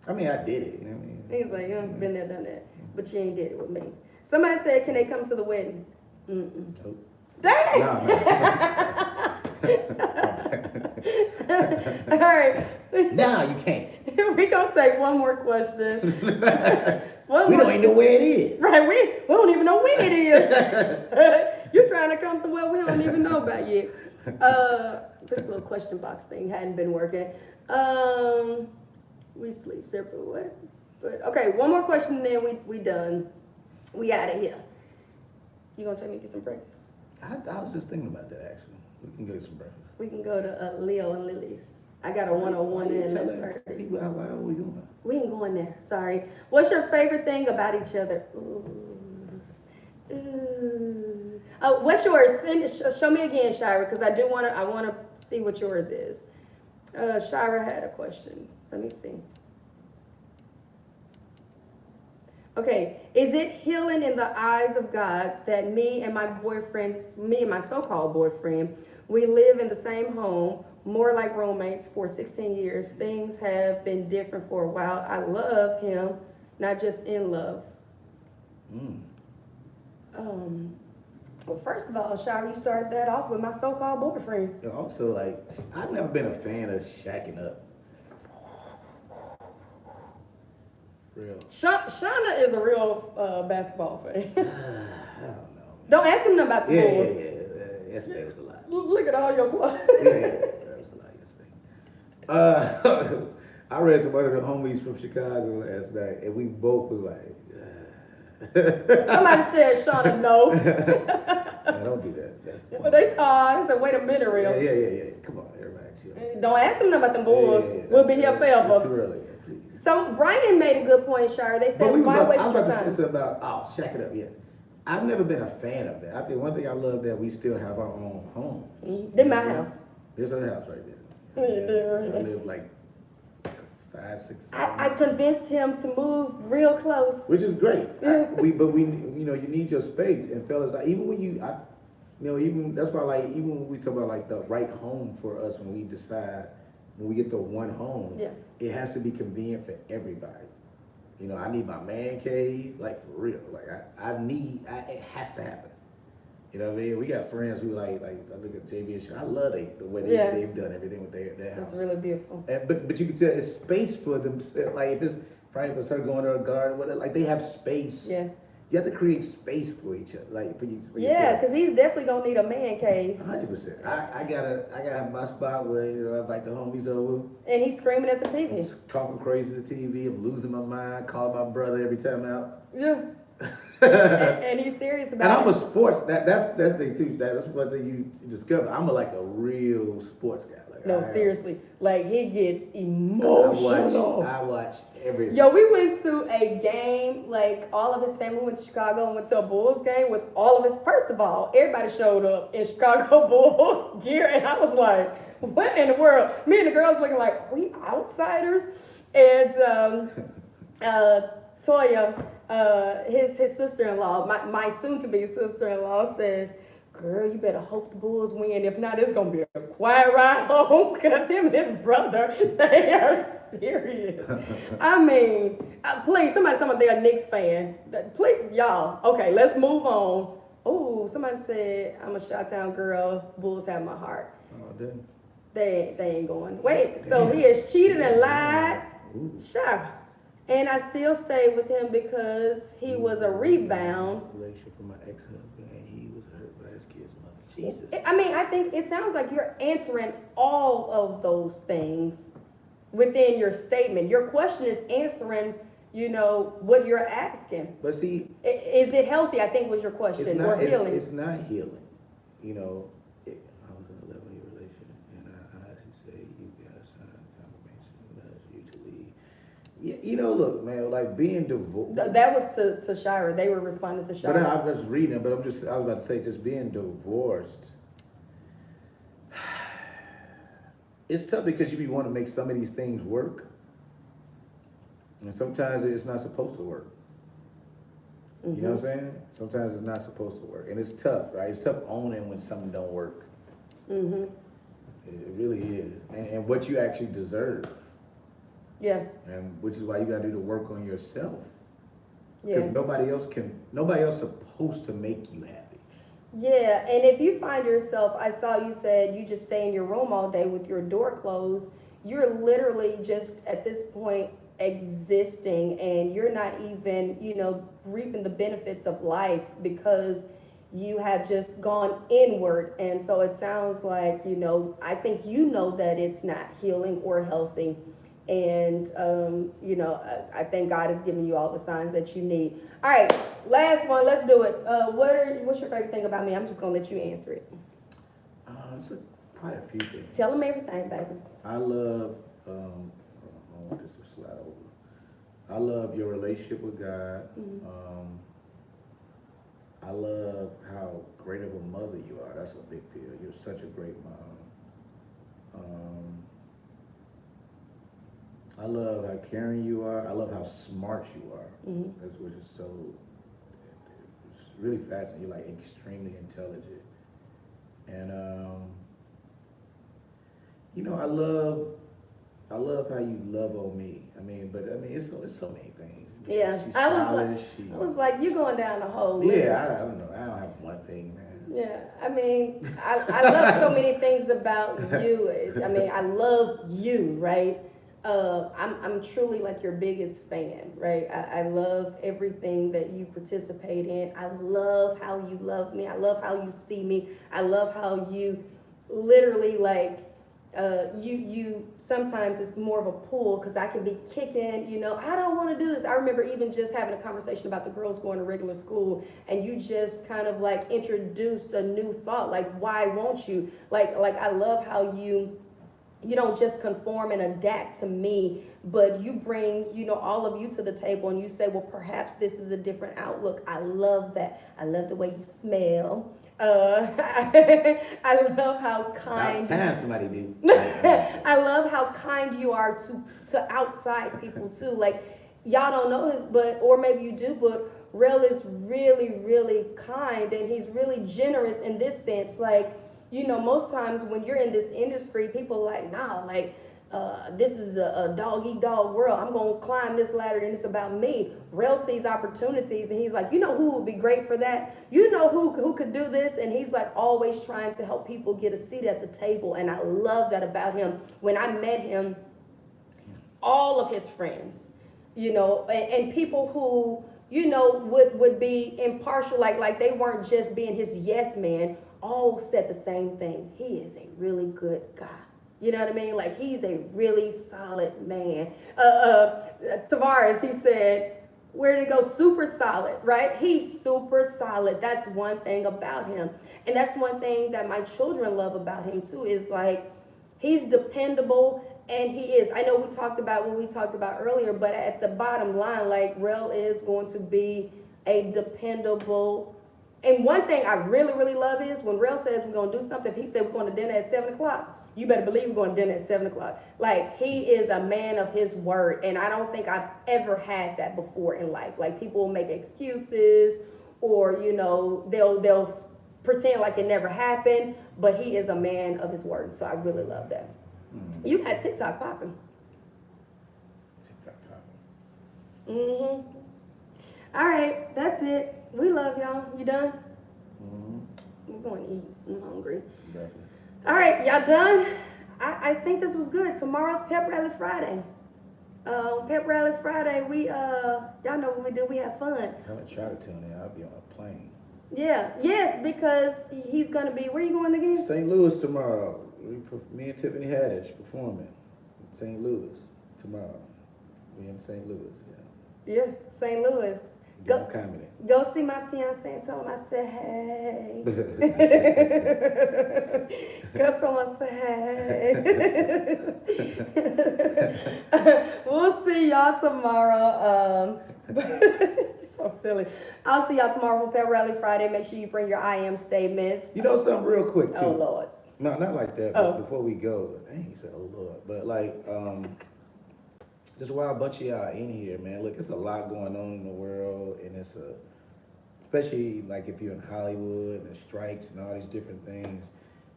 Speaker 2: I mean, I did it. You know what I mean?
Speaker 1: He's like, been there, done that, but you ain't did it with me. Somebody said, "Can they come to the wedding?"
Speaker 2: Nope.
Speaker 1: Dang!
Speaker 2: Nah,
Speaker 1: All right.
Speaker 2: Now you can't.
Speaker 1: We gonna take one more question.
Speaker 2: We don't even know where it is.
Speaker 1: Right, we don't even know when it is. You're trying to come somewhere we don't even know about yet. This little question box thing hadn't been working. We sleep separate way. But okay, one more question and then we done. We out of here. You gonna take me to get some breakfast?
Speaker 2: I was just thinking about that actually. We can go get some breakfast.
Speaker 1: We can go to Leo and Lily's. I got a 101 in
Speaker 2: Tell
Speaker 1: at 30.
Speaker 2: people how loud we going.
Speaker 1: We ain't going there. Sorry. What's your favorite thing about each other? Ooh. Ooh. Oh, what's yours? Show me again, Shira, because I want to see what yours is. Shira had a question. Let me see. Okay, is it healing in the eyes of God that me and my so-called boyfriend, we live in the same home, more like roommates for 16 years. Things have been different for a while. I love him, not just in love. Well, first of all, Shira, you started that off with my so-called boyfriend.
Speaker 2: Also, like, I've never been a fan of shacking up. Real.
Speaker 1: Shauna is a real basketball fan.
Speaker 2: I don't know.
Speaker 1: Don't ask him about the Bulls.
Speaker 2: Yesterday was a lot.
Speaker 1: Look at all your clothes.
Speaker 2: That was a lot yesterday. I read to one of the homies from Chicago last night, and we both was like,
Speaker 1: Somebody said, Shauna, no.
Speaker 2: nah, don't do that.
Speaker 1: But they said, wait a minute, real.
Speaker 2: Yeah. Come on, everybody chill.
Speaker 1: Don't ask them about them Bulls. We'll be here
Speaker 2: It's too
Speaker 1: forever.
Speaker 2: early, please.
Speaker 1: So Brian made a good point, Shire. They said, why waste your time?
Speaker 2: It's about, shack it up, yeah. I've never been a fan of that. I think one thing I love that we still have our own home.
Speaker 1: This my house.
Speaker 2: There's our house right there. I live like 5, 6, 7.
Speaker 1: I convinced him to move real close.
Speaker 2: Which is great. You need your space. And fellas, even when even that's why, like, even when we talk about like the right home for us, when we decide, when we get the one home, it has to be convenient for everybody. You know, I need my man cave, like, for real. Like, it has to happen. You know what I mean? We got friends who like I look at JB and shit. I love the way they've done everything with their house.
Speaker 1: It's really beautiful.
Speaker 2: But you can tell it's space for them. Like, if it's probably if it's her going to a garden, whatever, like, they have space.
Speaker 1: Yeah.
Speaker 2: You have to create space for each other, like for you.
Speaker 1: Because he's definitely gonna need a man cave.
Speaker 2: 100%. I gotta have my spot where I invite the homies over.
Speaker 1: And he's screaming at the TV.
Speaker 2: I'm talking crazy to the TV. I'm losing my mind. Calling my brother every time out.
Speaker 1: Yeah. and he's serious about it.
Speaker 2: And I'm a sports. That's the thing too. That's one thing you discover. I'm a real sports guy.
Speaker 1: No, seriously. Like, he gets emotional.
Speaker 2: I watch everything.
Speaker 1: Yo, we went to a game, like, all of his family went to Chicago and went to a Bulls game with all of his, first of all, everybody showed up in Chicago Bull gear, and I was like, what in the world? Me and the girls looking like, are we outsiders? And Toya, his sister-in-law, my soon-to-be sister-in-law says, girl, you better hope the Bulls win. If not, it's going to be a quiet ride home because him and his brother, they are serious. I mean, please, somebody tell me they're a Knicks fan. Please, y'all. Okay, let's move on. Oh, somebody said, I'm a Chi-Town girl. Bulls have my heart.
Speaker 2: Oh, damn.
Speaker 1: They ain't going. Wait, so he has cheated and lied?
Speaker 2: Ooh.
Speaker 1: Sure. And I still stayed with him because he was a rebound.
Speaker 2: Relationship with my ex-husband, and he was hurt by his kid's mother. Jesus.
Speaker 1: I mean, I think it sounds like you're answering all of those things within your statement. Your question is answering, what you're asking.
Speaker 2: But see,
Speaker 1: Is it healthy? I think was your question. Or healing.
Speaker 2: It's not healing. I was in a 11-year relationship, and I actually say you got to sign confirmation letters usually. Look, man, like being divorced.
Speaker 1: That was to Shira. They were responding to Shira.
Speaker 2: But I was reading it, but I was about to say, just being divorced. It's tough because you want to make some of these things work. And sometimes it's not supposed to work.
Speaker 1: Mm-hmm.
Speaker 2: You know what I'm saying? Sometimes it's not supposed to work. And it's tough, right? It's tough owning when something don't work.
Speaker 1: Mm-hmm.
Speaker 2: It really is. And what you actually deserve.
Speaker 1: Yeah.
Speaker 2: And which is why you gotta do the work on yourself.
Speaker 1: Yeah.
Speaker 2: Because nobody else supposed to make you happy.
Speaker 1: Yeah, and if you find yourself, I saw you said you just stay in your room all day with your door closed, you're literally just at this point existing, and you're not even, reaping the benefits of life because you have just gone inward. And so it sounds like, I think that it's not healing or healthy. And, I think God has given you all the signs that you need. All right, last one, let's do it. What's your favorite thing about me? I'm just going to let you answer it.
Speaker 2: It's probably a few things.
Speaker 1: Tell them everything, baby.
Speaker 2: I love, I want this to slide over. I love your relationship with God.
Speaker 1: Mm-hmm.
Speaker 2: I love how great of a mother you are. That's a big deal. You're such a great mom. I love how caring you are. I love how smart you are.
Speaker 1: Mm-hmm.
Speaker 2: Which is so, it's really fascinating. You're like extremely intelligent. And, I love how you love on me. It's so many things.
Speaker 1: Yeah,
Speaker 2: She's
Speaker 1: I was like, you're going down the whole list.
Speaker 2: Yeah, I don't know. I don't have one thing, man.
Speaker 1: Yeah, I love so many things about you. I love you, right? I'm truly like your biggest fan, right? I love everything that you participate in. I love how you love me. I love how you see me. I love how you literally you sometimes it's more of a pull because I can be kicking, I don't want to do this. I remember even just having a conversation about the girls going to regular school, and you just kind of introduced a new thought, why won't you? I love how you don't just conform and adapt to me, but you bring, all of you to the table, and you say, well, perhaps this is a different outlook. I love that. I love the way you smell. I love how kind.
Speaker 2: Somebody do.
Speaker 1: I love how kind you are to outside people too. Y'all don't know this, or maybe you do, but Rel is really, really kind, and he's really generous in this sense. Most times when you're in this industry, people are like, nah, this is a dog-eat-dog world. I'm going to climb this ladder and it's about me. Rel sees opportunities and he's like, who would be great for that? Who could do this? And he's always trying to help people get a seat at the table. And I love that about him. When I met him, all of his friends, and people who, would be impartial, like they weren't just being his yes man, all said the same thing. He is a really good guy. You know what I mean? He's a really solid man. Tavares, he said, where did it go? Super solid, right? He's super solid. That's one thing about him. And that's one thing that my children love about him too, is he's dependable, and he is. I know we talked about what we talked about earlier, but at the bottom line, Rel is going to be a dependable. And one thing I really, really love is when Rel says we're going to do something, if he said we're going to dinner at 7 o'clock, you better believe we're going to dinner at 7 o'clock. He is a man of his word. And I don't think I've ever had that before in life. People will make excuses, or, they'll pretend like it never happened, but he is a man of his word. So I really love that. Mm-hmm. You got TikTok popping. Mm-hmm. All right, that's it. We love y'all. You done? Mm-hmm. We're going to eat. I'm hungry. Exactly. All right, y'all done? I think this was good. Tomorrow's Pep Rally Friday. Pep Rally Friday, y'all know what we do. We have fun.
Speaker 2: I haven't tried to tune in. I'll be on a plane.
Speaker 1: Yeah, yes, because he's gonna be. Where you going again?
Speaker 2: St. Louis tomorrow. Me and Tiffany Haddish performing in St. Louis tomorrow. We in St. Louis, yeah.
Speaker 1: Yeah, St. Louis.
Speaker 2: Go comedy.
Speaker 1: Go see my fiance and tell him I said hey. Go tell him I said hey. We'll see y'all tomorrow. So silly. I'll see y'all tomorrow for Pep Rally Friday. Make sure you bring your I am statements.
Speaker 2: You know something real quick too.
Speaker 1: Oh Lord.
Speaker 2: No, not like that. But before we go, I ain't said oh Lord, but like just while a bunch of y'all in here, man. Look, it's a lot going on in the world, and especially like if you're in Hollywood and the strikes and all these different things.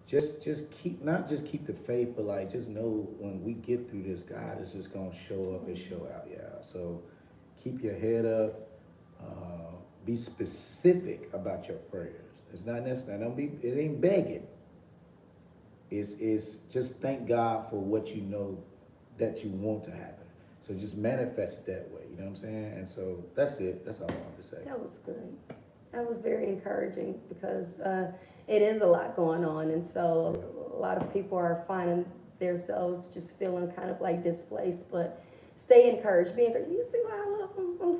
Speaker 2: Just keep not just keep the faith, but like just know when we get through this, God is just gonna show up and show out, y'all. So keep your head up. Be specific about your prayers. It's not necessarily. It ain't begging. It's just thank God for what you know that you want to happen. So just manifest it that way. You know what I'm saying? And so that's it. That's all I wanted to say.
Speaker 1: That was good. That was very encouraging because it is a lot going on, and so a lot of people are finding themselves just feeling kind of like displaced. But stay encouraged. Be encouraged. You see why I love them? I'm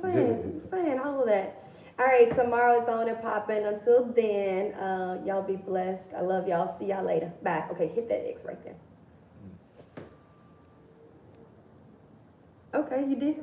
Speaker 1: saying all of that. All right, tomorrow is on and popping. Until then, y'all be blessed. I love y'all. See y'all later. Bye. Okay, hit that X right there. Okay, you did.